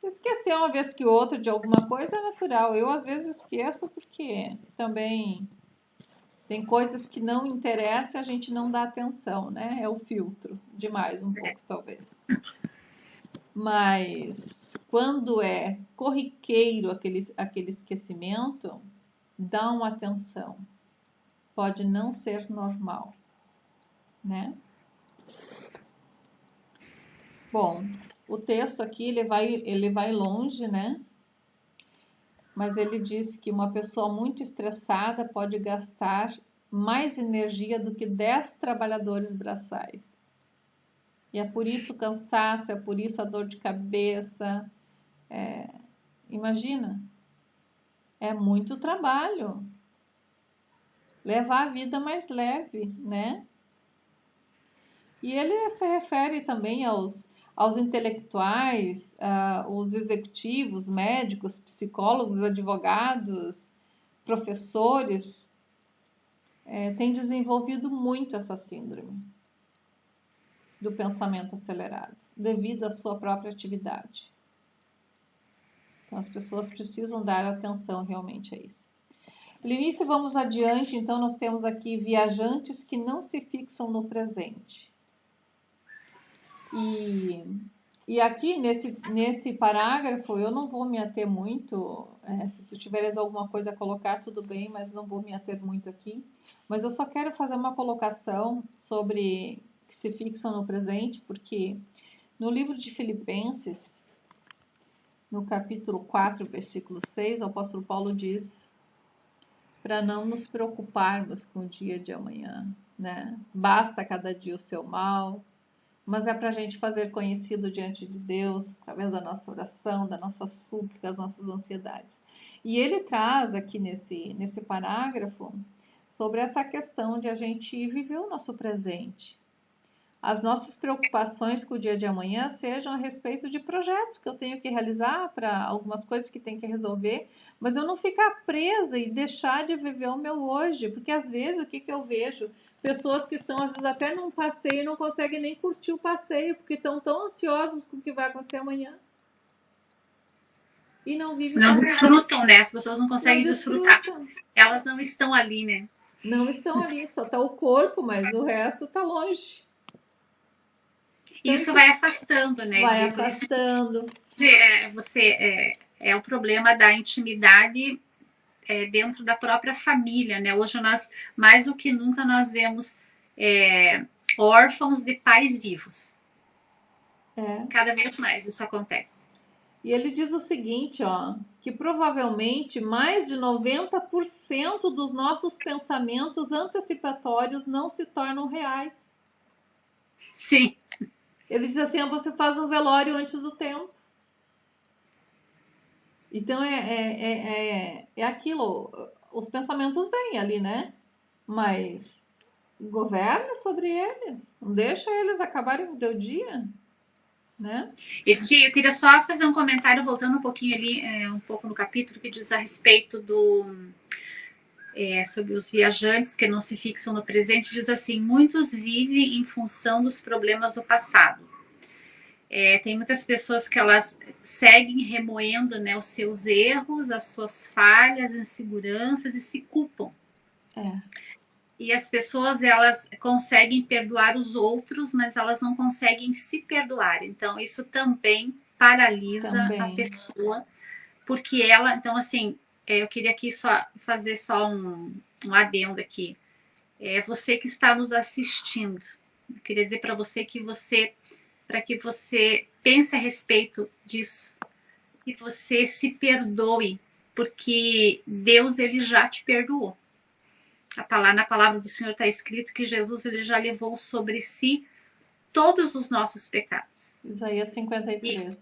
Esquecer uma vez que outra de alguma coisa é natural. Eu, às vezes, esqueço porque também tem coisas que não interessam e a gente não dá atenção, né? É o filtro. Demais um pouco, talvez. Mas quando é corriqueiro aquele esquecimento, dá uma atenção. Pode não ser normal, né? Bom, o texto aqui ele vai longe, né? Mas ele diz que uma pessoa muito estressada pode gastar mais energia do que 10 trabalhadores braçais. E é por isso o cansaço, é por isso a dor de cabeça. Imagina, é muito trabalho. Levar a vida mais leve, né? E ele se refere também aos intelectuais, os executivos, médicos, psicólogos, advogados, professores, têm desenvolvido muito essa síndrome do pensamento acelerado, devido à sua própria atividade. Então, as pessoas precisam dar atenção realmente a isso. Lenice, vamos adiante. Então, nós temos aqui viajantes que não se fixam no presente. E aqui, nesse parágrafo, eu não vou me ater muito. Se tu tiveres alguma coisa a colocar, tudo bem, mas não vou me ater muito aqui. Mas eu só quero fazer uma colocação sobre que se fixam no presente, porque no livro de Filipenses, no capítulo 4, versículo 6, o apóstolo Paulo diz para não nos preocuparmos com o dia de amanhã, né? Basta cada dia o seu mal, mas é para a gente fazer conhecido diante de Deus, através da nossa oração, da nossa súplica, das nossas ansiedades. E ele traz aqui nesse parágrafo sobre essa questão de a gente viver o nosso presente. As nossas preocupações com o dia de amanhã sejam a respeito de projetos que eu tenho que realizar, para algumas coisas que tenho que resolver, mas eu não ficar presa e deixar de viver o meu hoje, porque às vezes o que eu vejo? Pessoas que estão às vezes até num passeio e não conseguem nem curtir o passeio, porque estão tão ansiosos com o que vai acontecer amanhã. E não vivem. Não desfrutam, né? As pessoas não conseguem desfrutar. Elas não estão ali, né? Não estão ali, só está o corpo, mas o resto está longe. Isso vai afastando, né? Vai afastando. É o problema da intimidade dentro da própria família, né? Hoje nós, mais do que nunca, nós vemos órfãos de pais vivos. Cada vez mais isso acontece. E ele diz o seguinte, que provavelmente mais de 90% dos nossos pensamentos antecipatórios não se tornam reais. Sim. Ele diz assim, você faz um velório antes do tempo. Então, é aquilo, os pensamentos vêm ali, né? Mas governa sobre eles, não deixa eles acabarem o teu dia, né? Eu queria só fazer um comentário, voltando um pouquinho ali, um pouco no capítulo, que diz a respeito sobre os viajantes que não se fixam no presente. Diz assim, muitos vivem em função dos problemas do passado. Tem muitas pessoas que elas seguem remoendo, né, os seus erros, as suas falhas, inseguranças e se culpam. E as pessoas, elas conseguem perdoar os outros, mas elas não conseguem se perdoar. Então, isso também paralisa a pessoa, porque ela... Então, assim, eu queria aqui fazer só um adendo aqui. Você que está nos assistindo, eu queria dizer para você para que você pense a respeito disso e você se perdoe, porque Deus, ele já te perdoou. Na palavra do Senhor está escrito que Jesus, ele já levou sobre si todos os nossos pecados. Isaías 53.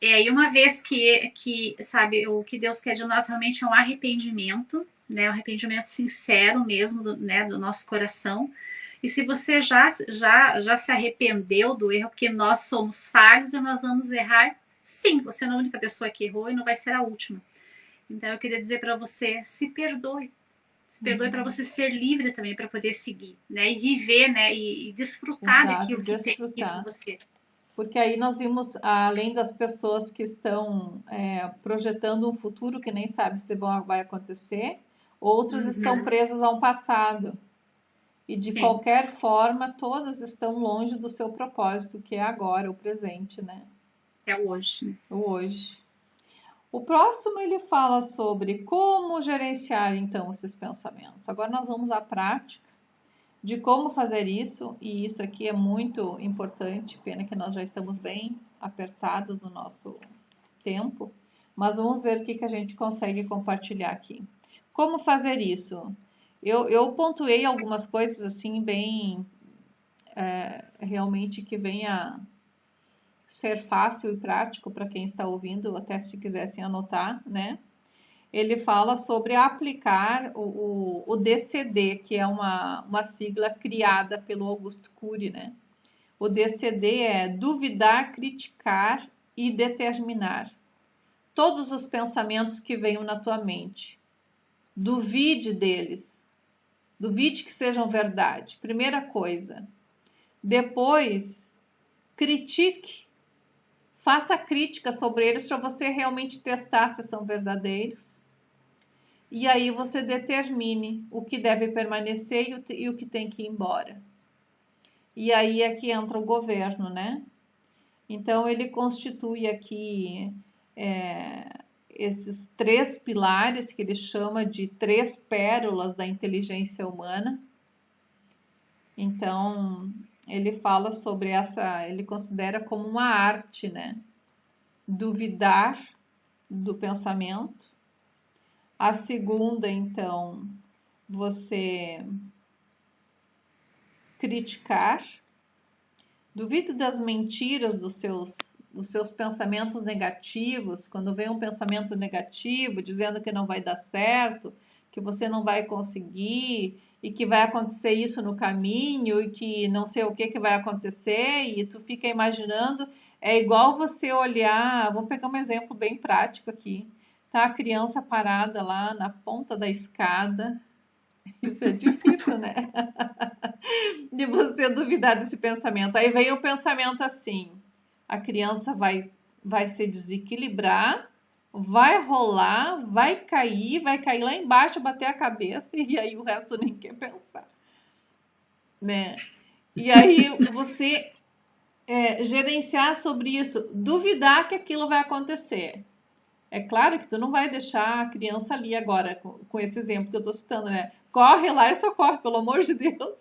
E uma vez que, sabe, o que Deus quer de nós realmente é um arrependimento, né? Um arrependimento sincero mesmo, né, do nosso coração. E se você já se arrependeu do erro, porque nós somos falhos e nós vamos errar, sim, você não é a única pessoa que errou e não vai ser a última. Então eu queria dizer para você, se perdoe. Se perdoe para você ser livre também, para poder seguir, né? E viver, né? E desfrutar daquilo que tem aqui para você. Porque aí nós vimos, além das pessoas que estão projetando um futuro que nem sabe se vai acontecer, outros estão presos ao passado. E de qualquer forma, todas estão longe do seu propósito, que é agora, o presente, né? É o hoje. O hoje. O próximo ele fala sobre como gerenciar então esses pensamentos. Agora nós vamos à prática de como fazer isso, e isso aqui é muito importante, pena que nós já estamos bem apertados no nosso tempo, mas vamos ver o que a gente consegue compartilhar aqui. Como fazer isso? Eu pontuei algumas coisas assim bem realmente que venha ser fácil e prático para quem está ouvindo, até se quisessem anotar, né? Ele fala sobre aplicar o DCD, que é uma sigla criada pelo Augusto Cury, né? O DCD é duvidar, criticar e determinar. Todos os pensamentos que venham na tua mente, duvide deles. Duvide que sejam verdade. Primeira coisa. Depois, critique. Faça crítica sobre eles para você realmente testar se são verdadeiros. E aí você determine o que deve permanecer e o que tem que ir embora. E aí é que entra o governo, né? Então ele constitui aqui esses 3 pilares que ele chama de 3 pérolas da inteligência humana. Então ele fala sobre ele considera como uma arte, né? Duvidar do pensamento. A segunda, então, você criticar. Duvide das mentiras dos seus pensamentos negativos. Quando vem um pensamento negativo, dizendo que não vai dar certo, que você não vai conseguir, e que vai acontecer isso no caminho, e que não sei o que vai acontecer, e tu fica imaginando. É igual você olhar, vou pegar um exemplo bem prático aqui. Tá a criança parada lá na ponta da escada. Isso é difícil, né? De você duvidar desse pensamento. Aí vem o pensamento assim: a criança vai se desequilibrar, vai rolar, vai cair lá embaixo, bater a cabeça, e aí o resto nem quer pensar, né? E aí você gerenciar sobre isso, duvidar que aquilo vai acontecer. É claro que tu não vai deixar a criança ali agora, com esse exemplo que eu estou citando, né? Corre lá e socorre, pelo amor de Deus.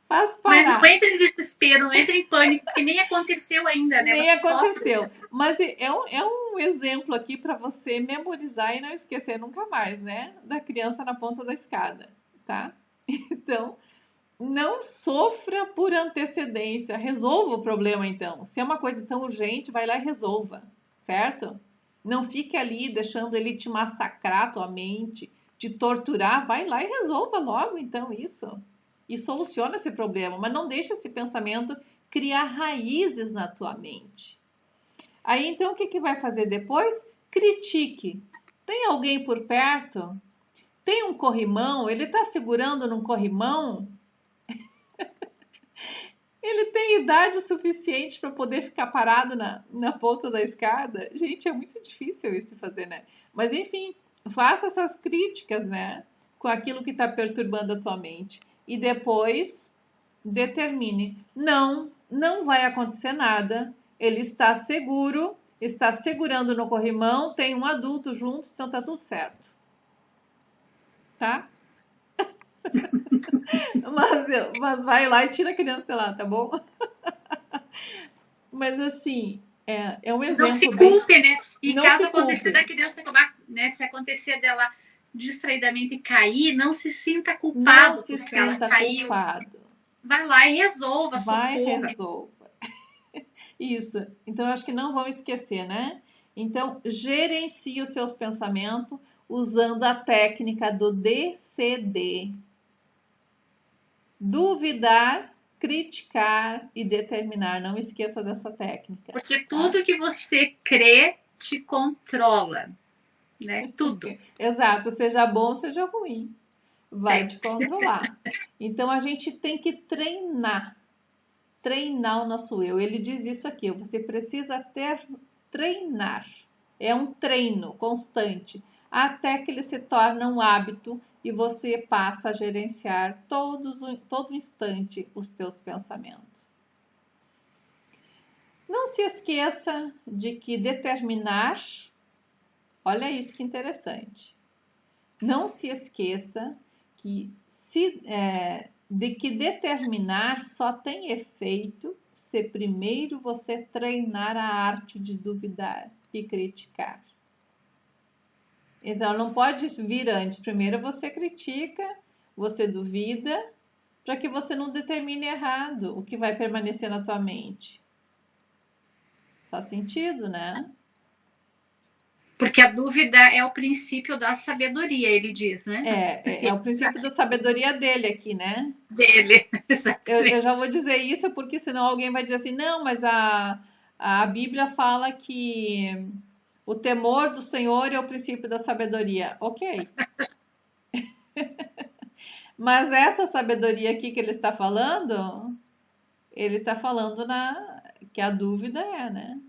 Faz parar. Mas não entra em desespero, não entra em pânico, porque nem aconteceu ainda, né? Nem aconteceu. Mas é um exemplo aqui para você memorizar e não esquecer nunca mais, né? Da criança na ponta da escada, tá? Então, não sofra por antecedência. Resolva o problema, então. Se é uma coisa tão urgente, vai lá e resolva, certo? Não fique ali deixando ele te massacrar tua mente, te torturar. Vai lá e resolva logo, então, isso. E soluciona esse problema, mas não deixe esse pensamento criar raízes na tua mente. Aí, então, o que vai fazer depois? Critique. Tem alguém por perto? Tem um corrimão? Ele está segurando num corrimão? Ele tem idade suficiente para poder ficar parado na ponta da escada? Gente, é muito difícil isso de fazer, né? Mas enfim, faça essas críticas, né? Com aquilo que está perturbando a tua mente. E depois determine. Não, não vai acontecer nada. Ele está seguro, está segurando no corrimão, tem um adulto junto, então tá tudo certo. Tá? Mas vai lá e tira a criança lá, tá bom? Mas assim, é um exemplo. Não se culpe, né? E Não caso se acontecer culpe. da criança, né, se acontecer dela distraidamente cair, não se sinta culpado Não se porque ela sinta caiu. culpado. Vai lá e resolva, Vai, socorra. resolva. Isso. Então, eu acho que não vão esquecer, né? Então, gerencie os seus pensamentos usando a técnica do DCD. Duvidar, criticar e determinar. Não esqueça dessa técnica. Porque tudo que você crê te controla, né? Tudo. Exato, seja bom, seja ruim. Vai te Sempre. controlar. Então, a gente tem que treinar o nosso eu. Ele diz isso aqui, você precisa treinar. É um treino constante, até que ele se torna um hábito e você passa a gerenciar todo instante os teus pensamentos. Não se esqueça de que determinar, olha isso que interessante. Não se esqueça de que determinar só tem efeito se primeiro você treinar a arte de duvidar e criticar. Então, não pode vir antes. Primeiro você critica, você duvida, para que você não determine errado o que vai permanecer na tua mente. Faz sentido, né? Porque a dúvida é o princípio da sabedoria, ele diz, né? É o princípio da sabedoria dele aqui, né? Dele, Eu já vou exatamente. dizer isso porque senão alguém vai dizer assim, não, mas a Bíblia fala que o temor do Senhor é o princípio da sabedoria. Ok. Mas essa sabedoria aqui que ele está falando que a dúvida né?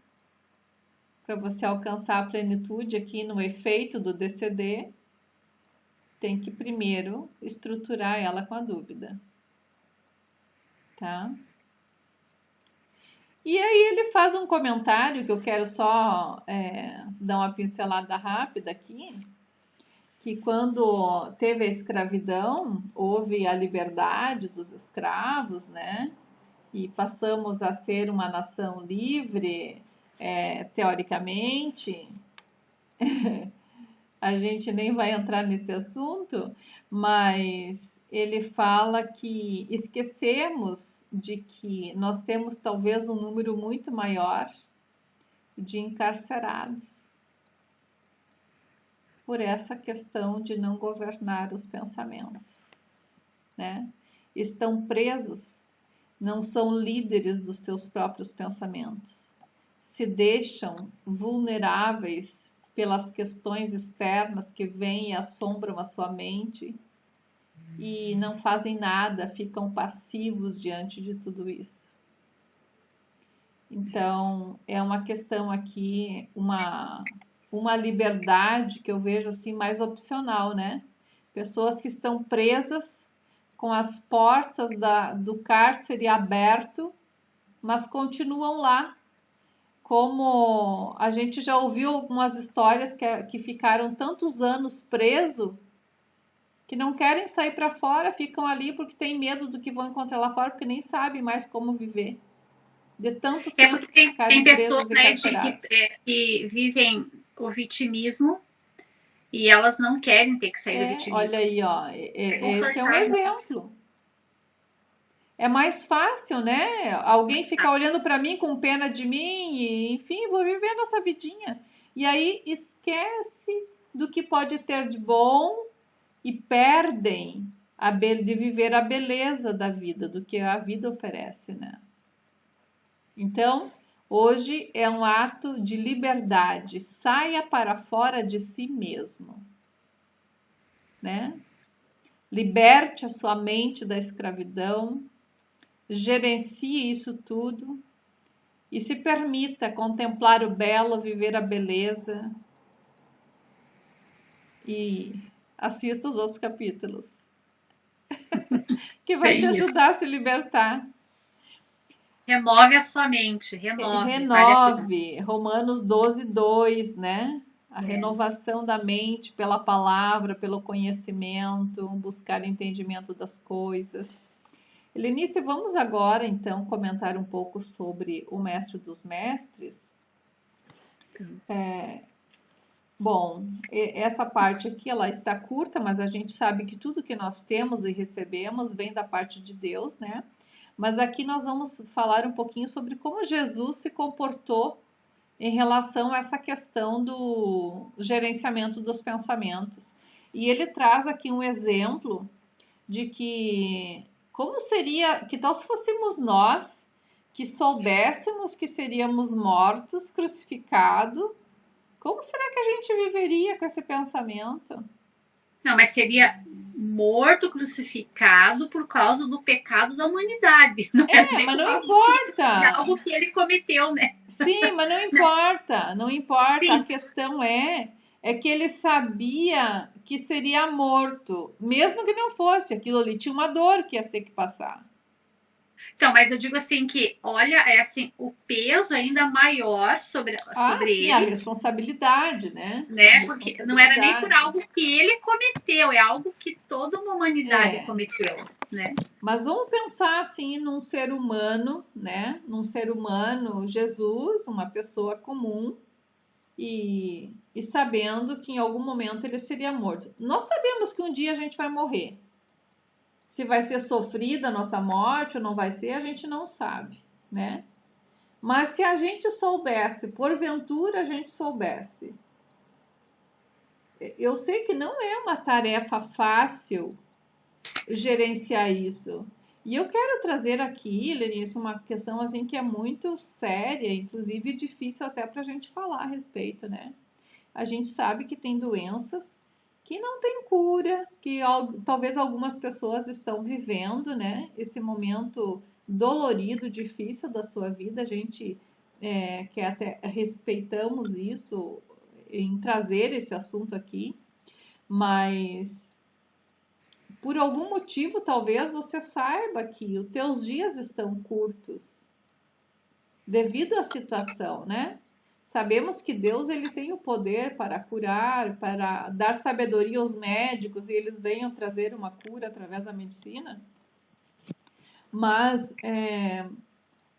Para você alcançar a plenitude aqui no efeito do DCD, tem que primeiro estruturar ela com a dúvida. Tá? E aí ele faz um comentário que eu quero só dar uma pincelada rápida aqui, que quando teve a escravidão, houve a liberdade dos escravos, né? E passamos a ser uma nação livre, teoricamente. A gente nem vai entrar nesse assunto, mas ele fala que esquecemos de que nós temos talvez um número muito maior de encarcerados por essa questão de não governar os pensamentos, né? Estão presos, não são líderes dos seus próprios pensamentos, se deixam vulneráveis pelas questões externas que vêm e assombram a sua mente e não fazem nada, ficam passivos diante de tudo isso. Então, é uma questão aqui, uma liberdade que eu vejo assim mais opcional, né? Pessoas que estão presas com as portas do cárcere aberto, mas continuam lá. Como a gente já ouviu algumas histórias que ficaram tantos anos presos que não querem sair para fora, ficam ali porque têm medo do que vão encontrar lá fora, porque nem sabem mais como viver. De tanto tempo Porque tem ficarem pessoas, presos e né, encarcerados. que vivem o vitimismo e elas não querem ter que sair do Olha vitimismo. aí, ó, É esse é um confortável. exemplo. É mais fácil, né? Alguém ficar olhando para mim com pena de mim e, enfim, vou viver nossa vidinha. E aí esquece do que pode ter de bom e perdem de viver a beleza da vida, do que a vida oferece, né? Então, hoje é um ato de liberdade. Saia para fora de si mesmo, né? Liberte a sua mente da escravidão. gerencie isso tudo e se permita contemplar o belo, viver a beleza e assista os outros capítulos, que É vai te isso. ajudar a se libertar. Remove a sua mente, remove, vale a pena. Renove, Romanos 12:2, né? A É. renovação da mente pela palavra, pelo conhecimento, buscar entendimento das coisas. Helenice, vamos agora então comentar um pouco sobre o Mestre dos Mestres. Bom, essa parte aqui ela está curta, mas a gente sabe que tudo que nós temos e recebemos vem da parte de Deus, né? Mas aqui nós vamos falar um pouquinho sobre como Jesus se comportou em relação a essa questão do gerenciamento dos pensamentos. E ele traz aqui um exemplo de que como seria, que tal se fôssemos nós que soubéssemos que seríamos mortos, crucificados, como será que a gente viveria com esse pensamento? Não, mas seria morto, crucificado por causa do pecado da humanidade. Não é nem Mas por não causa de importa. algo que ele cometeu, né? Sim, mas não importa, não importa. A Sim. questão é que ele sabia que seria morto, mesmo que não fosse. Aquilo ali tinha uma dor que ia ter que passar. Então, mas eu digo assim que, olha, é assim, o peso ainda maior sobre Sim, a ele, responsabilidade, né? A né? Porque não era nem por responsabilidade. algo que ele cometeu, é algo que toda uma humanidade É, cometeu, né? mas vamos pensar assim num ser humano, né? Num ser humano, Jesus, uma pessoa comum, e sabendo que em algum momento ele seria morto. Nós sabemos que um dia a gente vai morrer. Se vai ser sofrida a nossa morte ou não vai ser, a gente não sabe, né? Mas se a gente soubesse, porventura a gente soubesse, eu sei que não é uma tarefa fácil gerenciar isso. E eu quero trazer aqui, Lenice, uma questão assim que é muito séria, inclusive difícil até para a gente falar a respeito, né? A gente sabe que tem doenças que não tem cura, que talvez algumas pessoas estão vivendo, né? Esse momento dolorido, difícil da sua vida. A gente que até respeitamos isso em trazer esse assunto aqui, mas por algum motivo talvez você saiba que os teus dias estão curtos devido à situação, né? Sabemos que Deus ele tem o poder para curar, para dar sabedoria aos médicos e eles venham trazer uma cura através da medicina. Mas,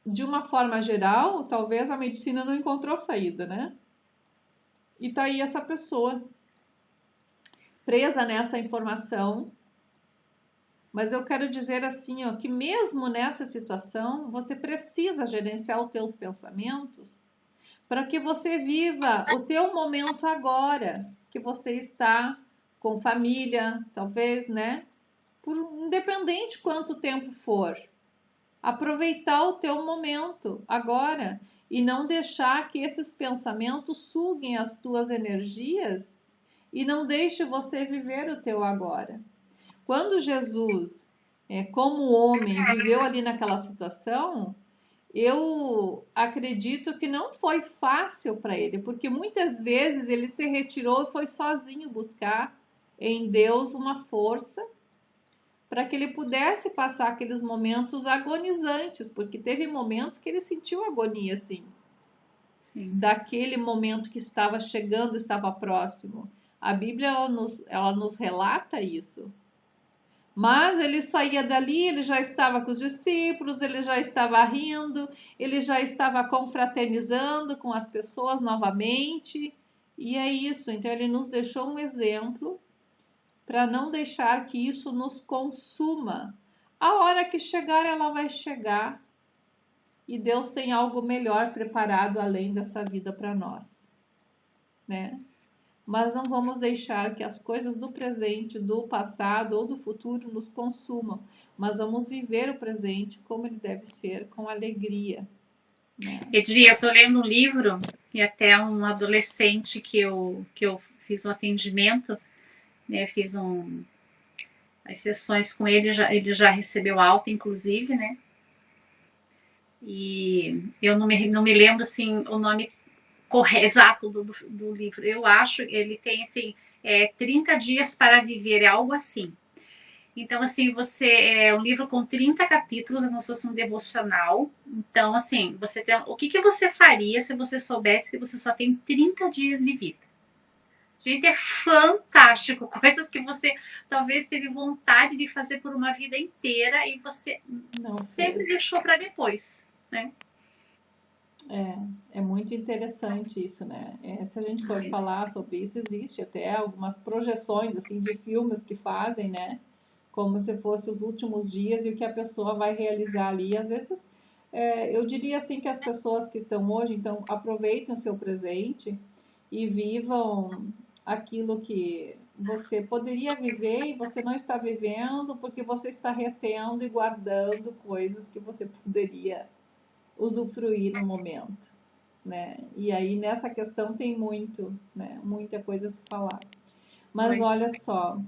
de uma forma geral, talvez a medicina não encontrou saída, né? E tá aí essa pessoa presa nessa informação. Mas eu quero dizer assim, ó, que mesmo nessa situação, você precisa gerenciar os teus pensamentos para que você viva o teu momento agora, que você está com família, talvez, né? Por independente quanto tempo for, aproveitar o teu momento agora e não deixar que esses pensamentos suguem as tuas energias e não deixe você viver o teu agora. Quando Jesus, como homem, viveu ali naquela situação, eu acredito que não foi fácil para ele, porque muitas vezes ele se retirou e foi sozinho buscar em Deus uma força para que ele pudesse passar aqueles momentos agonizantes, porque teve momentos que ele sentiu agonia, assim, Sim. daquele momento que estava chegando, estava próximo. A Bíblia ela nos relata isso. Mas ele saía dali, ele já estava com os discípulos, ele já estava rindo, ele já estava confraternizando com as pessoas novamente. E é isso. Então ele nos deixou um exemplo para não deixar que isso nos consuma. A hora que chegar, ela vai chegar. E Deus tem algo melhor preparado além dessa vida para nós, né? Mas não vamos deixar que as coisas do presente, do passado ou do futuro nos consumam, mas vamos viver o presente como ele deve ser, com alegria, né? Edri, eu tô lendo um livro e até um adolescente que eu fiz um atendimento, né? Fiz as sessões com ele, ele já recebeu alta, inclusive, né? E eu não me lembro assim, o nome exato do livro. Eu acho que ele tem assim, 30 dias para viver, é algo assim. Então, assim, você é um livro com 30 capítulos, é como se fosse um devocional. Então, assim, você tem. O que você faria se você soubesse que você só tem 30 dias de vida? Gente, é fantástico. Coisas que você talvez teve vontade de fazer por uma vida inteira e você Não sempre fez. deixou para depois, né? É muito interessante isso, né? Se a gente for falar sobre isso, existe até algumas projeções assim de filmes que fazem, né? Como se fosse os últimos dias e o que a pessoa vai realizar ali. Às vezes, eu diria assim que as pessoas que estão hoje, então, aproveitem o seu presente e vivam aquilo que você poderia viver e você não está vivendo porque você está retendo e guardando coisas que você poderia usufruir no momento, né? E aí nessa questão tem muito, né? Muita coisa a se falar. Mas Mas, olha só,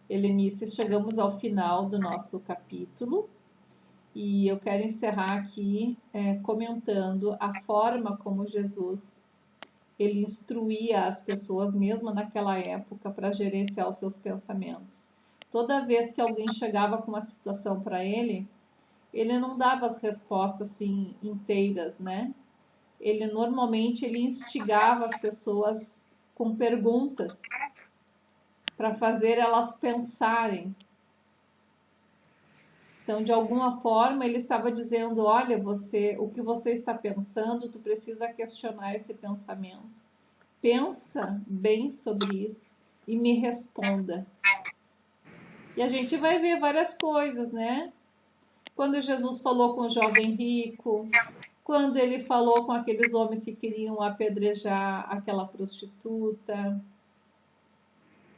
Helenice, chegamos ao final do nosso capítulo e eu quero encerrar aqui comentando a forma como Jesus ele instruía as pessoas mesmo naquela época para gerenciar os seus pensamentos. Toda vez que alguém chegava com uma situação para ele não dava as respostas assim inteiras, né? Ele normalmente ele instigava as pessoas com perguntas para fazer elas pensarem. Então, de alguma forma, ele estava dizendo: olha, o que você está pensando, tu precisa questionar esse pensamento. Pensa bem sobre isso e me responda. E a gente vai ver várias coisas, né? Quando Jesus falou com o jovem rico, quando ele falou com aqueles homens que queriam apedrejar aquela prostituta.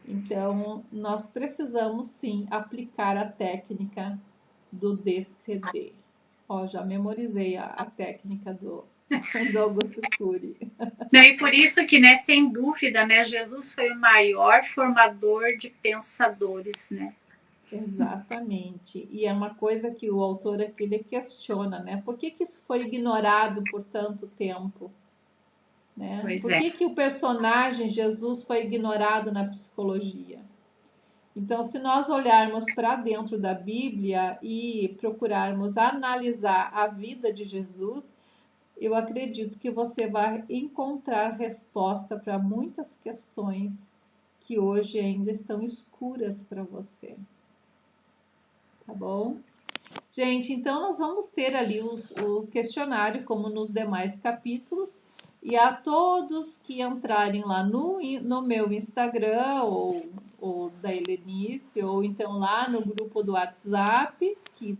Então, nós precisamos sim aplicar a técnica do DCD. Ó, já memorizei a técnica do Augusto Cury. não, e por isso que, né, sem dúvida, né, Jesus foi o maior formador de pensadores, né? Exatamente. E é uma coisa que o autor aqui ele questiona, né? Por que isso foi ignorado por tanto tempo? Né? Pois Por é. que o personagem Jesus foi ignorado na psicologia? Então, se nós olharmos para dentro da Bíblia e procurarmos analisar a vida de Jesus, eu acredito que você vai encontrar resposta para muitas questões que hoje ainda estão escuras para você. Tá bom? Gente, então nós vamos ter ali o questionário, como nos demais capítulos, e a todos que entrarem lá no meu Instagram, ou da Helenice, ou então lá no grupo do WhatsApp, que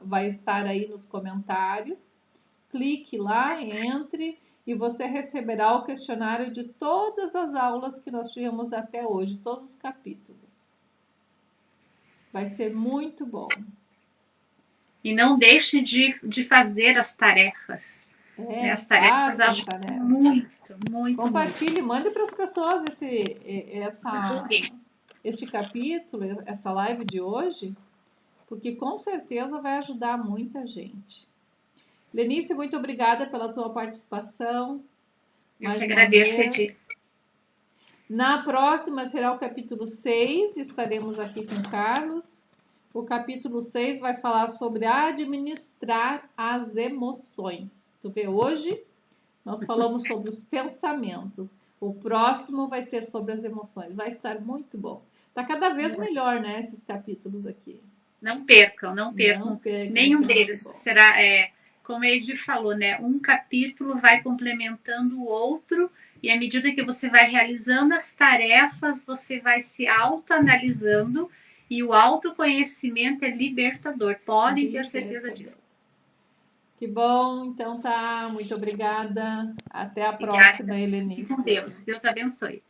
vai estar aí nos comentários, clique lá, entre, e você receberá o questionário de todas as aulas que nós tivemos até hoje, todos os capítulos. Vai ser muito bom. E não deixe de fazer as tarefas. Né? As tarefas ajudam muito, muito. Compartilhe, muito. mande para as pessoas este capítulo, essa live de hoje, porque com certeza vai ajudar muita gente. Lenice, muito obrigada pela tua participação. Eu que agradeço, Edi. Na próxima será o capítulo 6, estaremos aqui com o Carlos. O capítulo 6 vai falar sobre administrar as emoções. Tu vê, hoje nós falamos sobre os pensamentos. O próximo vai ser sobre as emoções. Vai estar muito bom. Tá cada vez melhor, né, esses capítulos aqui. Não percam, não percam. Nenhum deles. Será, como a Edi falou, né? Um capítulo vai complementando o outro, e à medida que você vai realizando as tarefas, você vai se autoanalisando, e o autoconhecimento é libertador. Podem ter certeza disso. Que bom, então tá. Muito obrigada. Até a próxima, Helenice. Fique com Deus. Deus abençoe.